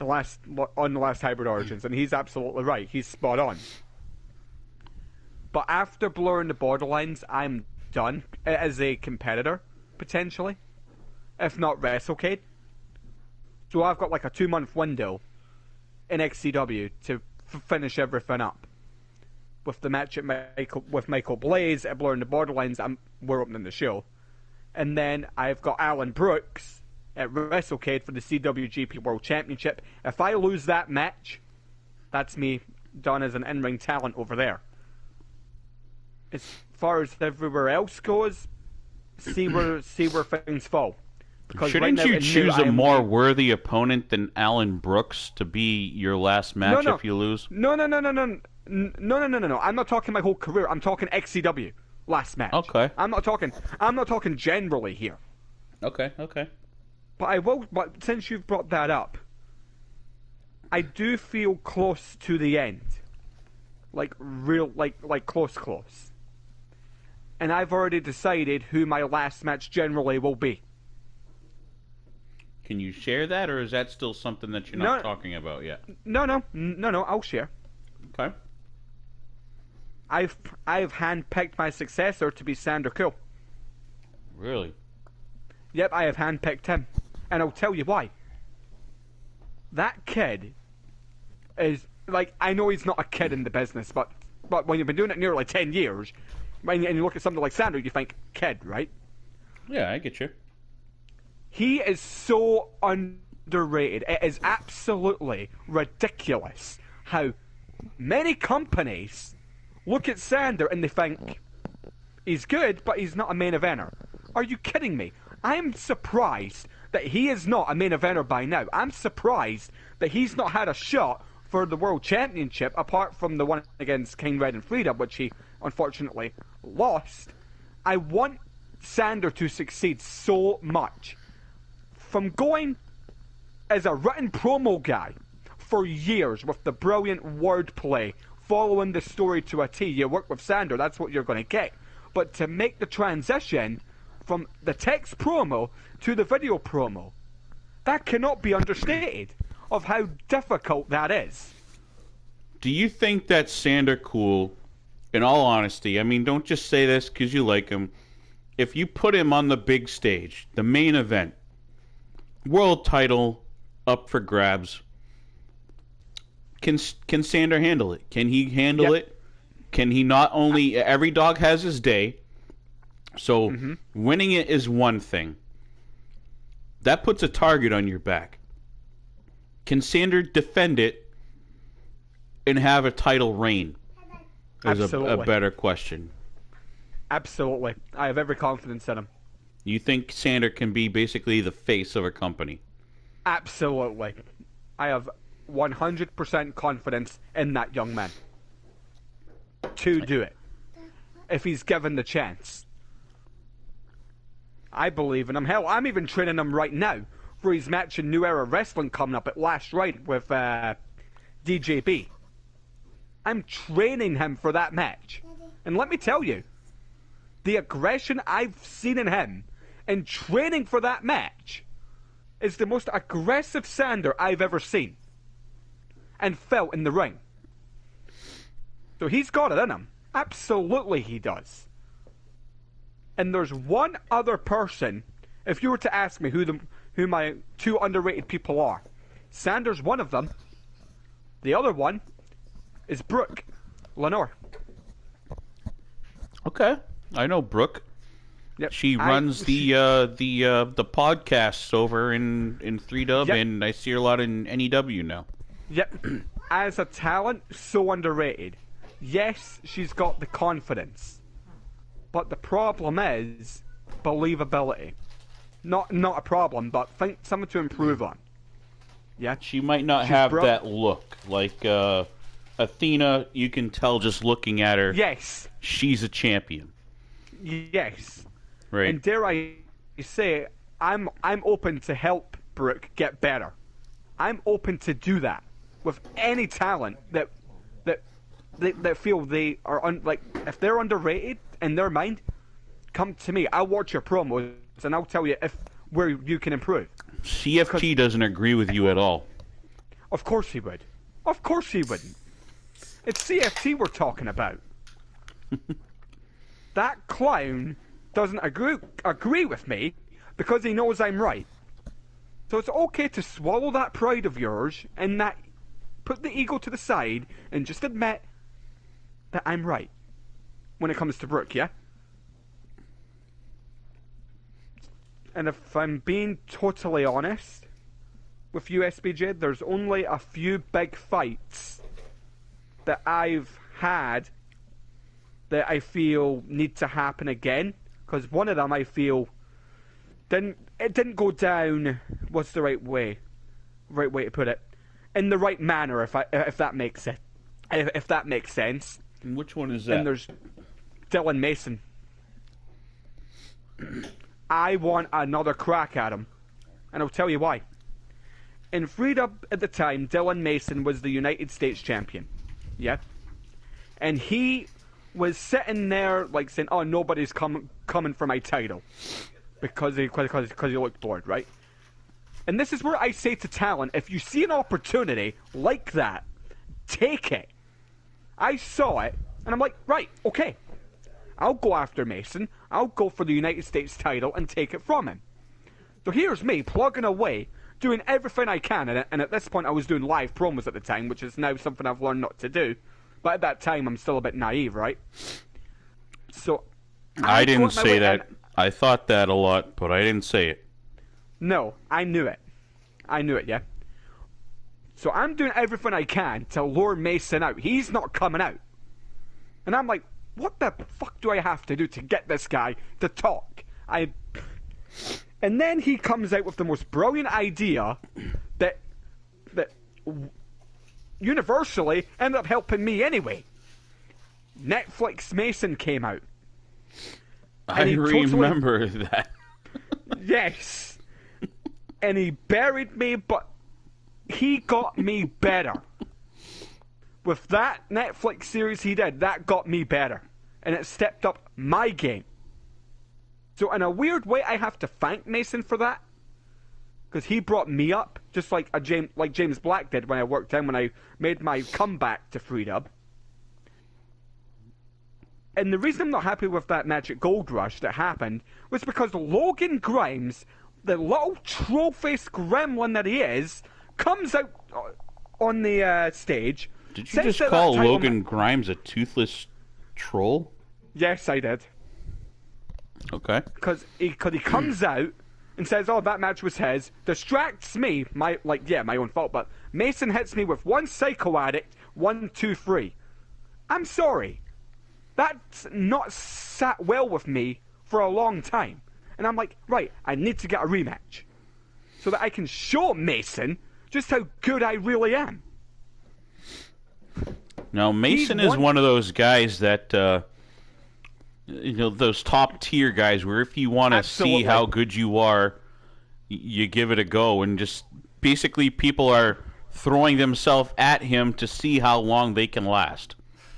the last Hybrid Origins, and he's absolutely right. He's spot on. But after blurring the borderlines, I'm done as a competitor, potentially, if not WrestleCade. So I've got like a 2-month window in XCW to finish everything up. With the match at Michael Blaze at Blurring the Borderlines, we're opening the show. And then I've got Alan Brooks at WrestleCade for the CWGP World Championship. If I lose that match, that's me done as an in-ring talent over there. As far as everywhere else goes, see where things fall. Because shouldn't right now, you choose a more worthy opponent than Alan Brooks to be your last match if you lose? No. I'm not talking my whole career. I'm talking XCW last match. Okay. I'm not talking generally here. Okay. But since you've brought that up, I do feel close to the end. Like close. And I've already decided who my last match generally will be. Can you share that, or is that still something that you're not talking about yet? No, I'll share. Okay. I've handpicked my successor to be Sander Cool. Really? Yep, I have handpicked him. And I'll tell you why. That kid is, like, I know he's not a kid in the business, but when you've been doing it nearly 10 years, and you look at something like Sander, you think, kid, right? Yeah, I get you. He is so underrated. It is absolutely ridiculous how many companies look at Sander and they think, he's good, but he's not a main eventer. Are you kidding me? I'm surprised that he is not a main eventer by now. I'm surprised that he's not had a shot for the World Championship, apart from the one against King Red and Frida, which he unfortunately lost. I want Sander to succeed so much. From going as a written promo guy for years with the brilliant wordplay, following the story to a T, you work with Sander, that's what you're going to get. But to make the transition from the text promo to the video promo, that cannot be understated of how difficult that is. Do you think that Sander Cool, in all honesty, I mean, don't just say this because you like him, if you put him on the big stage, the main event, world title up for grabs, can Sander handle it? Can he handle it? Can he not only... Every dog has his day, so winning it is one thing. That puts a target on your back. Can Sander defend it and have a title reign? Is a better question. Absolutely. I have every confidence in him. You think Sander can be basically the face of a company? Absolutely. I have 100% confidence in that young man to do it if he's given the chance. I believe in him. Hell, I'm even training him right now for his match in New Era Wrestling coming up at Last Ride with DJB. I'm training him for that match. And let me tell you, the aggression I've seen in him in training for that match is the most aggressive Sander I've ever seen and felt in the ring. So he's got it in him. Absolutely he does. And there's one other person, if you were to ask me who my two underrated people are, Sander's one of them. The other one is Brooke Lenore. Okay, I know Brooke. Yep. She runs the podcasts over in 3Dub, and I see her a lot in NEW now. Yep. As a talent, so underrated. Yes, she's got the confidence, but the problem is believability. Not a problem, but something to improve on. Yeah. She might not have that look like Athena. You can tell just looking at her. Yes. She's a champion. Yes. Right. And dare I say, I'm open to help Brooke get better. I'm open to do that with any talent that feel they are if they're underrated in their mind, come to me. I'll watch your promos and I'll tell you where you can improve. CFT doesn't agree with you at all. Of course he would. Of course he wouldn't. It's CFT we're talking about. That clown doesn't agree with me because he knows I'm right. So it's okay to swallow that pride of yours and that put the ego to the side and just admit that I'm right when it comes to Brooke, yeah? And if I'm being totally honest with you, SBJ, there's only a few big fights that I've had that I feel need to happen again. Because one of them I feel didn't go down. What's the right way to put it? In the right manner, if that makes it, if that makes sense. And which one is that? And there's Dylan Mason. I want another crack at him, and I'll tell you why. In freedom at the time, Dylan Mason was the United States champion. Yeah, and he was sitting there like saying, "Oh, nobody's coming for my title," because he looked bored, right? And this is where I say to talent, if you see an opportunity like that, take it. I saw it, and I'm like, right, okay. I'll go after Mason. I'll go for the United States title and take it from him. So here's me plugging away, doing everything I can, and at this point I was doing live promos at the time, which is now something I've learned not to do. But at that time, I'm still a bit naive, right? So I didn't say that. I thought that a lot, but I didn't say it. No, I knew it. I knew it, yeah? So I'm doing everything I can to lure Mason out. He's not coming out. And I'm like, what the fuck do I have to do to get this guy to talk? And then he comes out with the most brilliant idea that universally ended up helping me anyway. Netflix Mason came out. I remember that. Yes. And he buried me, but he got me better. With that Netflix series he did, that got me better. And it stepped up my game. So in a weird way, I have to thank Mason for that. Because he brought me up, just like James Black did when I worked in, when I made my comeback to Freedom. And the reason I'm not happy with that Magic Gold Rush that happened was because Logan Grimes, the little troll-faced gremlin that he is, comes out on the stage. Did you just call Logan Grimes a toothless troll? Yes, I did. Okay. Because he comes out and says, "Oh, that match was his." Distracts me, my own fault. But Mason hits me with one Psycho Addict, 1, 2, 3. I'm sorry. That's not sat well with me for a long time. And I'm like, right, I need to get a rematch. So that I can show Mason just how good I really am. Now, Mason is one of those guys that, those top tier guys where if you want to see how good you are, you give it a go. And just basically people are throwing themselves at him to see how long they can last.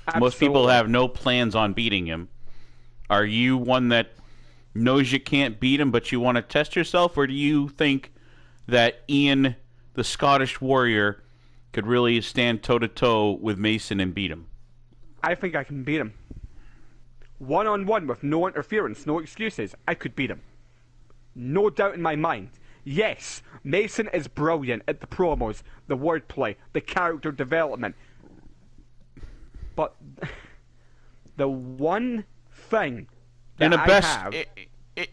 Absolutely. Most people have no plans on beating him. Are you one that knows you can't beat him, but you want to test yourself? Or do you think that Ian, the Scottish Warrior, could really stand toe-to-toe with Mason and beat him? I think I can beat him. One-on-one with no interference, no excuses. I could beat him. No doubt in my mind. Yes, Mason is brilliant at the promos, the wordplay, the character development. But the one thing that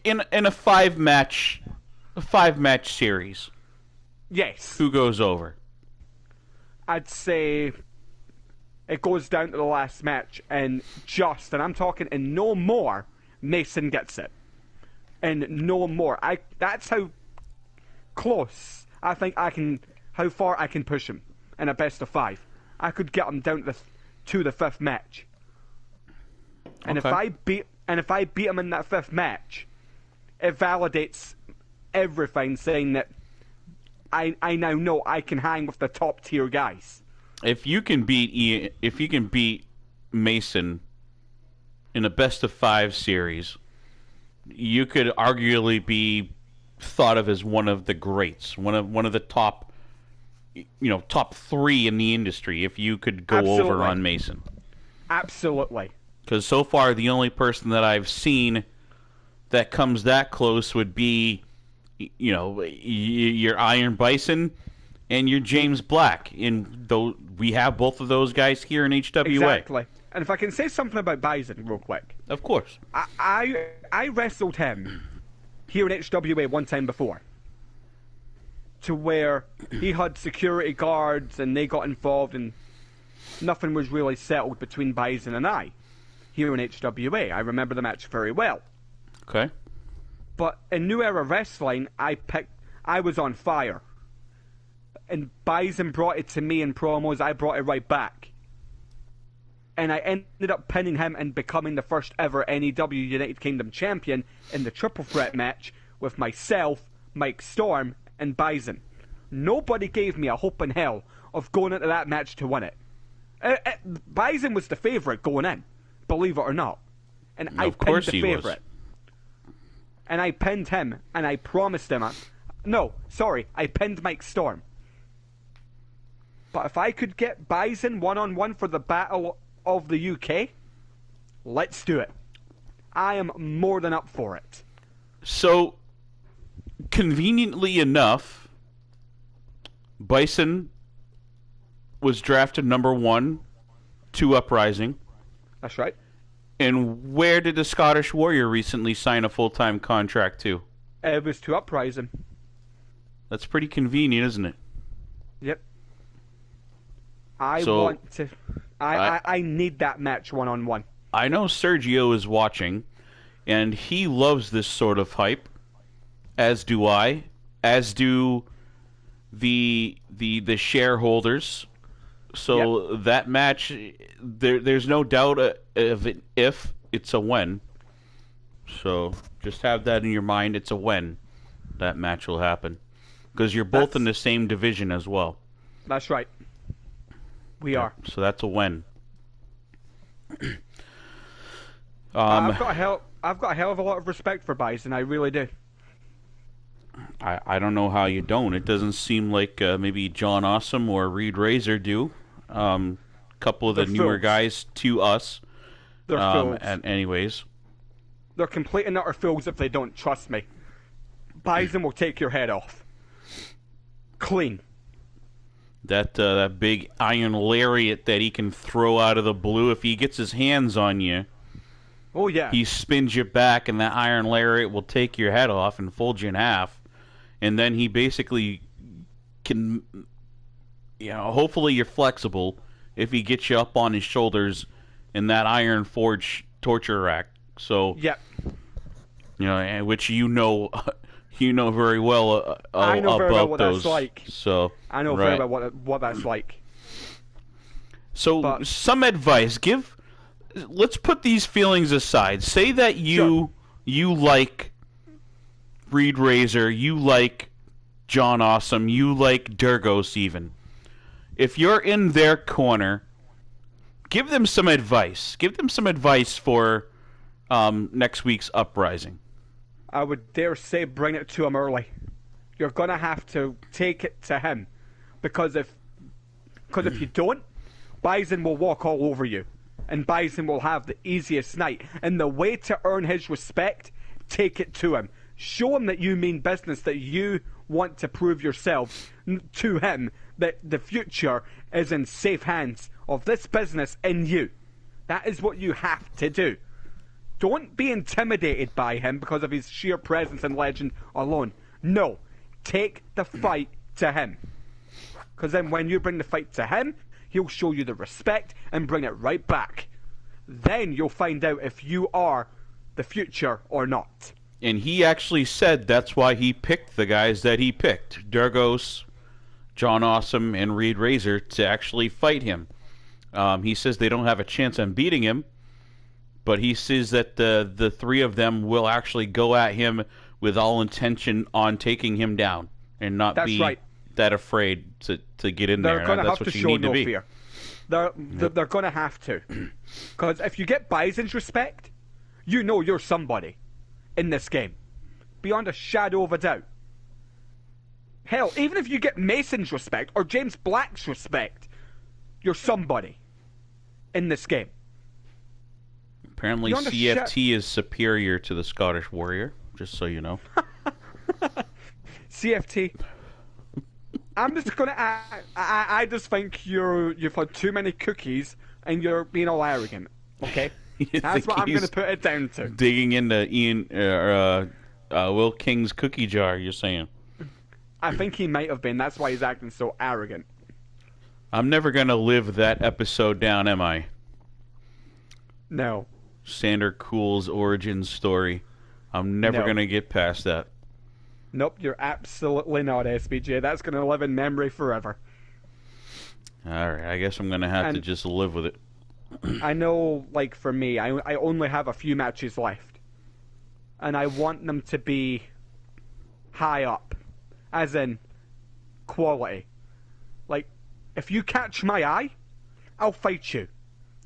in a five match series, yes, who goes over? I'd say it goes down to the last match, and I'm talking, and no more, Mason gets it, and no more. That's how close I think how far I can push him in a best of 5. I could get him down to the 5th match, and if I beat him in that 5th match, it validates everything, saying that I now know I can hang with the top tier guys. If you can beat Mason in a best of 5 series, you could arguably be thought of as one of the greats, one of the top top 3 in the industry if you could go Absolutely. over on Mason. Absolutely. Because so far, the only person that I've seen that comes that close would be, your Iron Bison and your James Black. And though we have both of those guys here in HWA. Exactly. And if I can say something about Bison real quick. Of course. I wrestled him here in HWA one time before. To where he had security guards and they got involved and nothing was really settled between Bison and I here in HWA. I remember the match very well. Okay. But in New Era Wrestling, I was on fire. And Bison brought it to me in promos, I brought it right back. And I ended up pinning him and becoming the first ever NEW United Kingdom champion in the triple threat match with myself, Mike Storm, and Bison. Nobody gave me a hope in hell of going into that match to win it. Bison was the favourite going in, believe it or not. And I pinned the favourite. And I pinned him, and I promised him... I pinned Mike Storm. But if I could get Bison one-on-one for the Battle of the UK, let's do it. I am more than up for it. So, conveniently enough, Bison was drafted number 1 to Uprising. That's right. And where did the Scottish Warrior recently sign a full-time contract to? It was to Uprising. That's pretty convenient, isn't it? Yep. I need that match one-on-one. I know Sergio is watching, and he loves this sort of hype, as do I, as do the shareholders. So that match, there's no doubt of it if, it's a when. So just have that in your mind. It's a when that match will happen. Because you're both in the same division as well. That's right. We are. So that's a when. I've got a hell of a lot of respect for Bison. I really do. I don't know how you don't. It doesn't seem like maybe John Awesome or Reed Razor do. Couple of the newer guys to us. They're fools. And anyways. They're complete and utter fools if they don't trust me. Bison will take your head off. Clean. That big iron lariat that he can throw out of the blue, if he gets his hands on you. Oh, yeah. He spins you back, and that iron lariat will take your head off and fold you in half. And then he basically can, hopefully you're flexible if he gets you up on his shoulders in that iron forge torture rack. So, yep. Which you know very well I know very well what those. That's like. So I know very well what that's like. So some advice. Let's put these feelings aside. Say that you like Reed Razor, you like John Awesome, you like Durgos even. If you're in their corner, give them some advice. Give them some advice for next week's Uprising. I would dare say bring it to him early. You're going to have to take it to him. Because if you don't, Bison will walk all over you. And Bison will have the easiest night. And the way to earn his respect, take it to him. Show him that you mean business, that you want to prove yourself to him, that the future is in safe hands of this business and you. That is what you have to do. Don't be intimidated by him because of his sheer presence and legend alone. No. Take the fight to him. Because then when you bring the fight to him, he'll show you the respect and bring it right back. Then you'll find out if you are the future or not. And he actually said that's why he picked the guys that he picked. Durgos, John Awesome, and Reed Razor to actually fight him. He says they don't have a chance on beating him, but he says that the three of them will actually go at him with all intention on taking him down and not that afraid to get in there. They're going to have to show no fear. They're going to have to. Because if you get Bison's respect, you know you're somebody in this game. Beyond a shadow of a doubt. Hell, even if you get Mason's respect or James Black's respect, you're somebody in this game. Apparently, CFT is superior to the Scottish Warrior, just so you know. CFT. I'm just gonna. I just think you've had too many cookies and you're being all arrogant. Okay, that's what I'm gonna put it down to. Digging into Will King's cookie jar, you're saying? I think he might have been. That's why he's acting so arrogant. I'm never gonna live that episode down, am I? No. Sander Cool's origin story. I'm never gonna get past that. Nope, you're absolutely not, SBJ. That's going to live in memory forever. Alright, I guess I'm going to have to just live with it. I know, like, for me, I only have a few matches left. And I want them to be high up. As in, quality. Like, if you catch my eye, I'll fight you.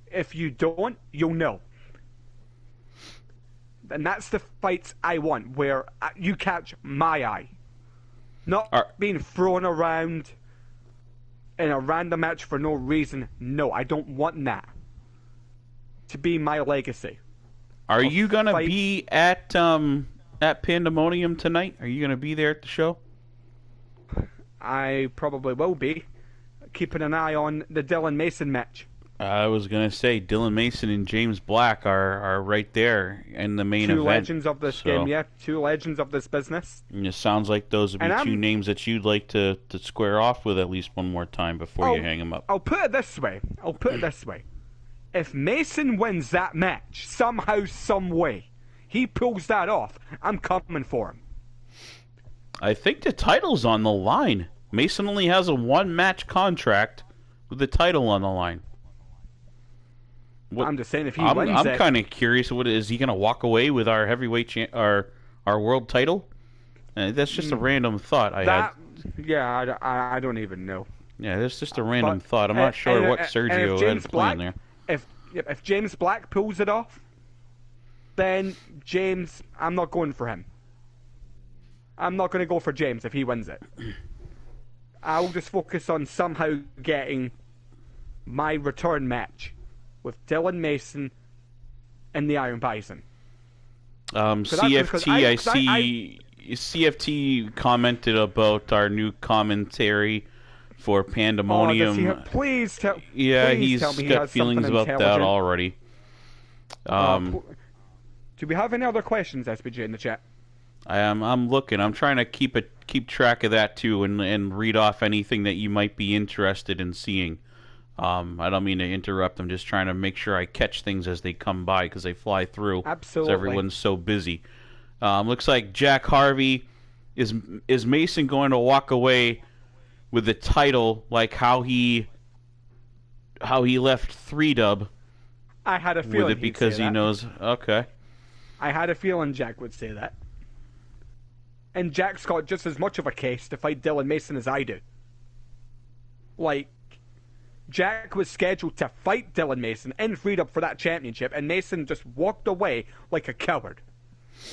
If you don't, you'll know. And that's the fights I want, where you catch my eye. Not being thrown around in a random match for no reason. No, I don't want that to be my legacy. Are you going to be at Pandemonium tonight? Are you going to be there at the show? I probably will be. Keeping an eye on the Dylan Mason match. I was going to say, Dylan Mason and James Black are right there in the main event. Two legends of this game, yeah. Two legends of this business. And it sounds like those would be two names that you'd like to square off with at least one more time before you hang them up. I'll put it this way. If Mason wins that match, somehow, some way, he pulls that off, I'm coming for him. I think the title's on the line. Mason only has a one-match contract with the title on the line. I'm just saying, if he wins it... I'm kind of curious. What is he going to walk away with our heavyweight our world title? That's just a random thought I had. Yeah, I don't even know. Yeah, that's just a random thought. I'm not sure what Sergio had planned there. If James Black pulls it off, then James, I'm not going for him. I'm not going to go for James if he wins it. I'll just focus on somehow getting my return match with Dylan Mason and the Iron Bison. CFT commented about our new commentary for Pandemonium. Please tell he's tell me he got has feelings about that already. Do we have any other questions, SBJ, in the chat? I'm looking. I'm trying to keep track of that too, and read off anything that you might be interested in seeing. I don't mean to interrupt. I'm just trying to make sure I catch things as they come by because they fly through. Absolutely. Everyone's so busy. Looks like Jack Harvey is Mason going to walk away with the title like how he left 3-Dub. I had a feeling with it because he knows. Okay. I had a feeling Jack would say that. And Jack's got just as much of a case to fight Dylan Mason as I do. Like, Jack was scheduled to fight Dylan Mason in 3-Dub for that championship, and Mason just walked away like a coward.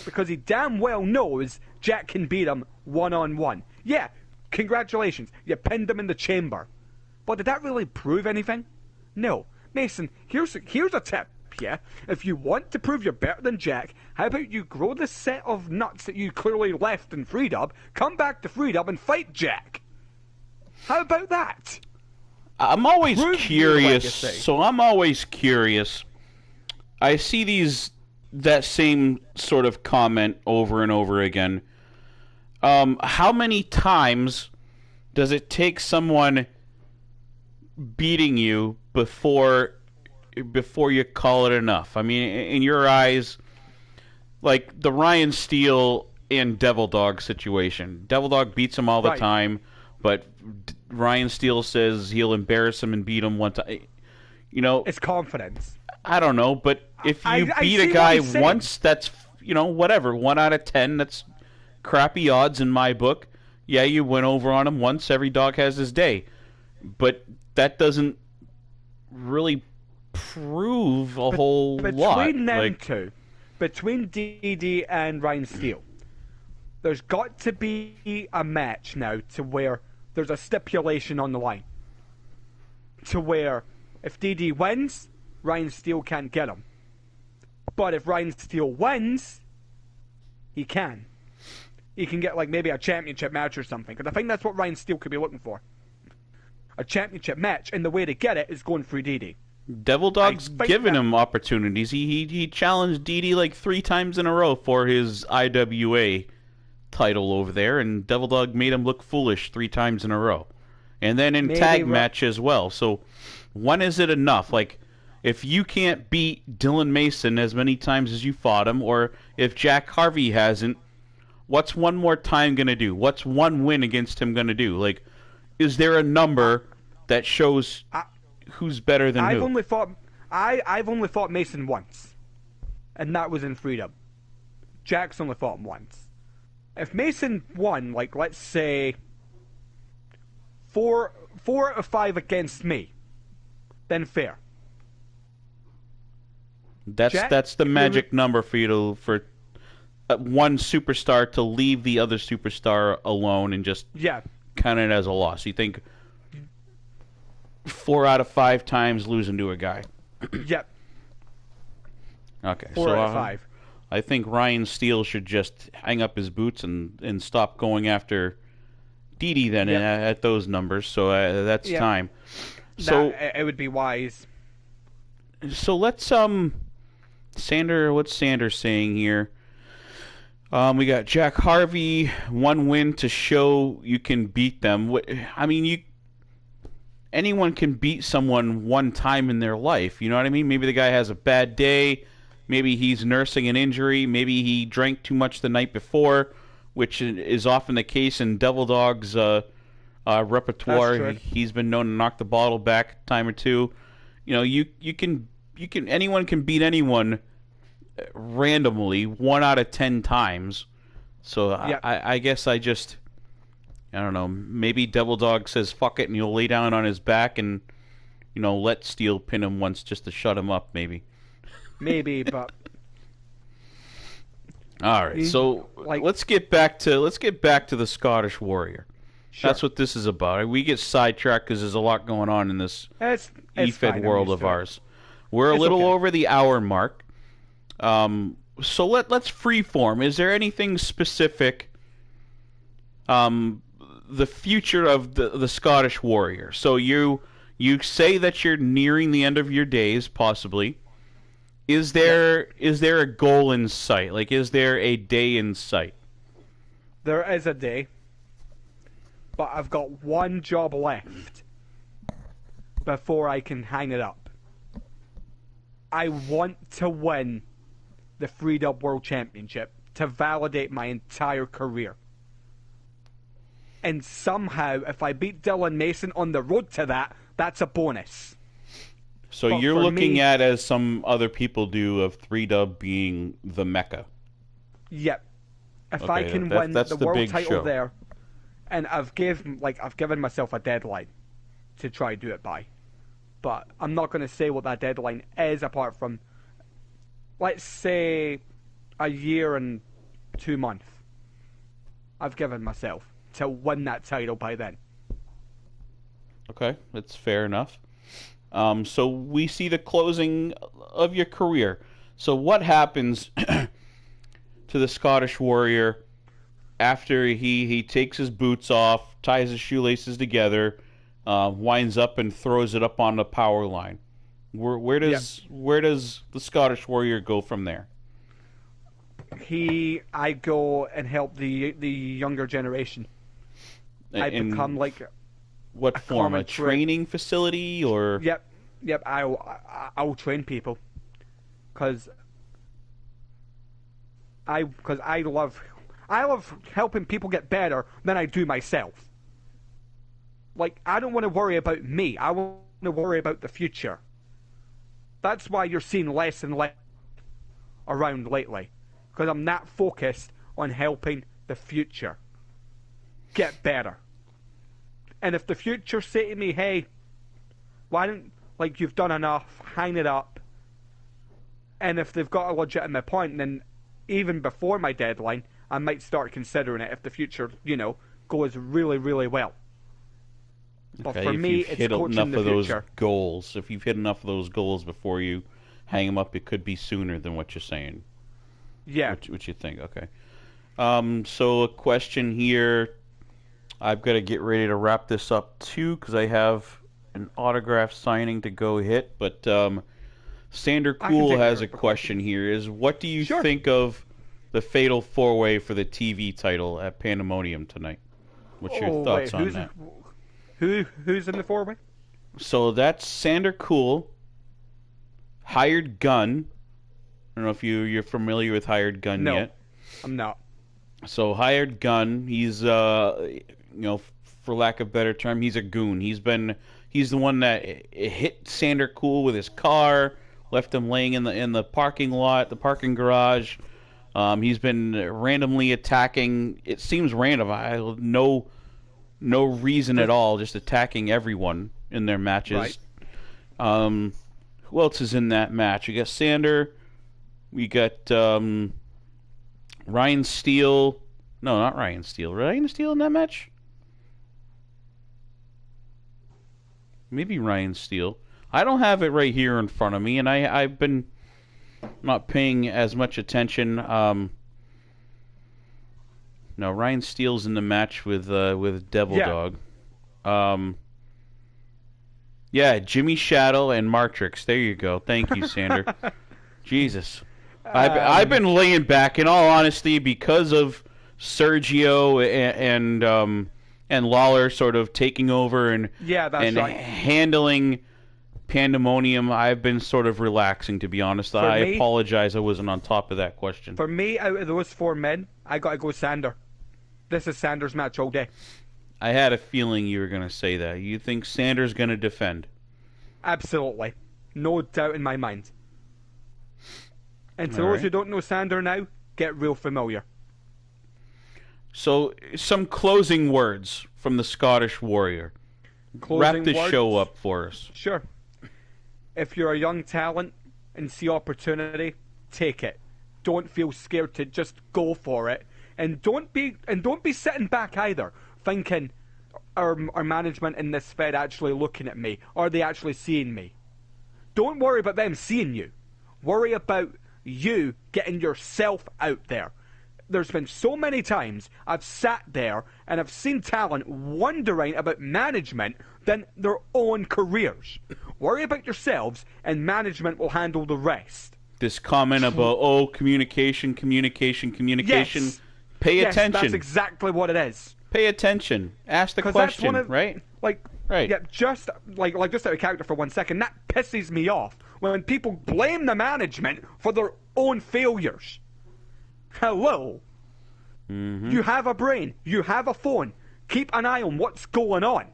Because he damn well knows Jack can beat him one-on-one. Yeah, congratulations, you pinned him in the chamber. But did that really prove anything? No. Mason, here's a tip, yeah? If you want to prove you're better than Jack, how about you grow the set of nuts that you clearly left in 3-Dub, come back to 3-Dub and fight Jack? How about that? I'm always curious. So I'm always curious. I see that same sort of comment over and over again. How many times does it take someone beating you before you call it enough? I mean, in your eyes, like the Ryan Steele and Devil Dog situation. Devil Dog beats him all the time, but Ryan Steele says he'll embarrass him and beat him one time. You know, it's confidence. I don't know, but if you beat a guy once, that's, whatever. 1 out of 10, that's crappy odds in my book. Yeah, you went over on him once. Every dog has his day. But that doesn't really prove a whole lot. Between them two, between DD and Ryan Steele, there's got to be a match now to where there's a stipulation on the line. To where if DD wins, Ryan Steele can't get him. But if Ryan Steele wins, he can. He can get like maybe a championship match or something. Because I think that's what Ryan Steele could be looking for. A championship match, and the way to get it is going through DD. Devil Dog's given him opportunities. He challenged DD like 3 times in a row for his IWA title over there, and Devil Dog made him look foolish 3 times in a row. And then in tag match as well. So when is it enough? Like, if you can't beat Dylan Mason as many times as you fought him, or if Jack Harvey hasn't, what's one more time going to do? What's one win against him going to do? Like, is there a number that shows who's better than who? I've only fought Mason once, and that was in Freedom. Jack's only fought him once. If Mason won, like, let's say 4 out of 5 against me, then fair. That's the magic number for you for one superstar to leave the other superstar alone and just count it as a loss. You think 4 out of 5 times losing to a guy? Yep. Okay. 4 out of 5. I think Ryan Steele should just hang up his boots and stop going after DD then at those numbers. So that's time. So it would be wise. So let's Sander. What's Sander saying here? We got Jack Harvey, 1 win to show you can beat them. I mean, anyone can beat someone 1 time in their life. You know what I mean? Maybe the guy has a bad day. Maybe he's nursing an injury. Maybe he drank too much the night before, which is often the case in Devil Dog's repertoire. He's been known to knock the bottle back a time or two. You know, anyone can beat anyone randomly 1 out of 10 times. So I guess I don't know. Maybe Devil Dog says fuck it and he'll lay down on his back and let Steele pin him once just to shut him up. Maybe, but all right. So let's get back to the Scottish Warrior. Sure. That's what this is about. We get sidetracked because there's a lot going on in this EFED world of ours. We're a little over the hour mark. So let's freeform. Is there anything specific? The future of the Scottish Warrior. So you say that you're nearing the end of your days, possibly. Is there a goal in sight? Like, is there a day in sight? There is a day, but I've got 1 job left before I can hang it up. I want to win the Freedom World Championship to validate my entire career. And somehow, if I beat Dylan Mason on the road to that, that's a bonus. So but you're looking at, as some other people do, of 3-Dub being the Mecca. Yep. If I can win the world title there, and I've given myself a deadline to try to do it by. But I'm not going to say what that deadline is apart from, let's say, a year and 2 months. I've given myself to win that title by then. Okay, that's fair enough. So we see the closing of your career. So what happens to the Scottish Warrior after he takes his boots off, ties his shoelaces together, winds up and throws it up on the power line? Where does the Scottish Warrior go from there? I go and help the younger generation. I become like what form? A training facility or? Yep. I'll train people because I love helping people get better than I do myself. Like, I don't want to worry about me. I want to worry about the future. That's why you're seeing less and less around lately, because I'm not focused on helping the future get better. And if the future say to me, hey, why don't, you've done enough, hang it up, and if they've got a legitimate point, then even before my deadline, I might start considering it if the future, goes really, really well. But Okay, for if me, you've it's hit coaching enough the of those future. goals, if you've hit enough of those goals before you hang them up, it could be sooner than what you're saying. Yeah. What you think? Okay. So a question here. I've got to get ready to wrap this up too because I have an autograph signing to go hit. But Sander I can Cool take has care a of it. question here. Is what do you Sure. think of the Fatal 4-Way for the TV title at Pandemonium tonight? What's your thoughts on that? Who's in the 4-way? So that's Sander Cool, Hired Gun. I don't know if you're familiar with Hired Gun No, yet. I'm not. So Hired Gun, he's for lack of a better term, he's a goon. He's the one that hit Sander Cool with his car, left him laying in the parking lot, the parking garage. He's been randomly attacking. It seems random. No reason at all, just attacking everyone in their matches. Right. Who else is in that match? We got Sander. We got Ryan Steele. No, not Ryan Steele. Ryan Steele in that match? Maybe Ryan Steele. I don't have it right here in front of me, and I've been not paying as much attention. No, Ryan Steele's in the match with Devil Dog. Yeah, Jimmy Shadow and Martrix. There you go. Thank you, Sander. Jesus. I've been laying back, in all honesty, because of Sergio and Lawler sort of taking over and right. handling Pandemonium. I've been sort of relaxing, to be honest. I apologize I wasn't on top of that question. For me, out of those 4 men, I got to go Sander. This is Sander's match all day. I had a feeling you were going to say that. You think Sander's going to defend? Absolutely. No doubt in my mind. And to those who don't know Sander now, get real familiar. So, some closing words from the Scottish Warrior. Wrap this show up for us. Sure. If you're a young talent and see opportunity, take it. Don't feel scared to just go for it. And don't be sitting back either, thinking, are management in this Fed actually looking at me? Are they actually seeing me? Don't worry about them seeing you. Worry about you getting yourself out there. There's been so many times I've sat there and I've seen talent wondering about management than their own careers. Worry about yourselves and management will handle the rest. This comment about, communication. Yes. Pay attention. That's exactly what it is. Pay attention. Ask the question, right? Right. Yeah, just out of character for 1 second, that pisses me off when people blame the management for their own failures. Hello. Mm-hmm. You have a brain. You have a phone. Keep an eye on what's going on.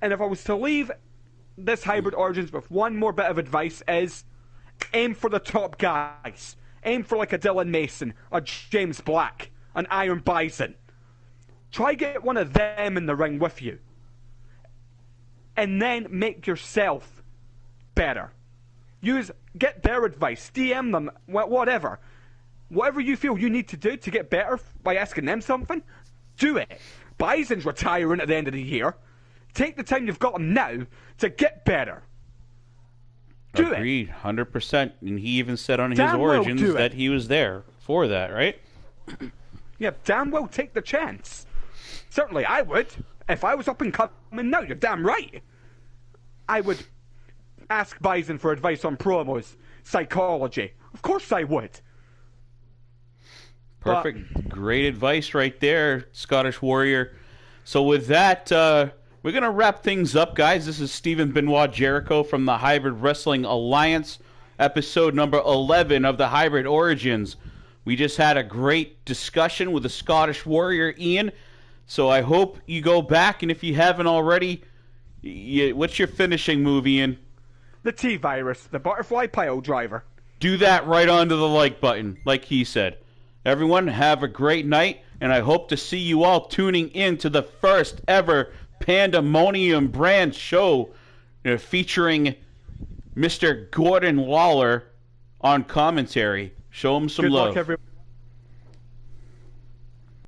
And if I was to leave this Hybrid Origins with one more bit of advice is aim for the top guys. Aim for like a Dylan Mason, a James Black, an Iron Bison. Try get one of them in the ring with you. And then make yourself better. Get their advice, DM them, whatever. Whatever you feel you need to do to get better by asking them something, do it. Bison's retiring at the end of the year. Take the time you've got him now to get better. Do Agreed, 100%. And he even said on his Damn Origins well that he was there for that, right? Yeah, damn well take the chance. Certainly I would. If I was up and coming now, you're damn right. I would ask Bison for advice on promos, psychology. Of course I would. Perfect. Great advice right there, Scottish Warrior. So with that, we're going to wrap things up, guys. This is Stephen Benoit Jericho from the Hybrid Wrestling Alliance, episode number 11 of the Hybrid Origins. We just had a great discussion with the Scottish Warrior, Ian. So I hope you go back, and if you haven't already, what's your finishing move, Ian? The T-Virus, the butterfly pile driver. Do that right onto the like button, like he said. Everyone, have a great night, and I hope to see you all tuning in to the first ever Pandemonium brand show featuring Mr. Gordon Lawler on commentary. Show him some Good love. luck, everyone.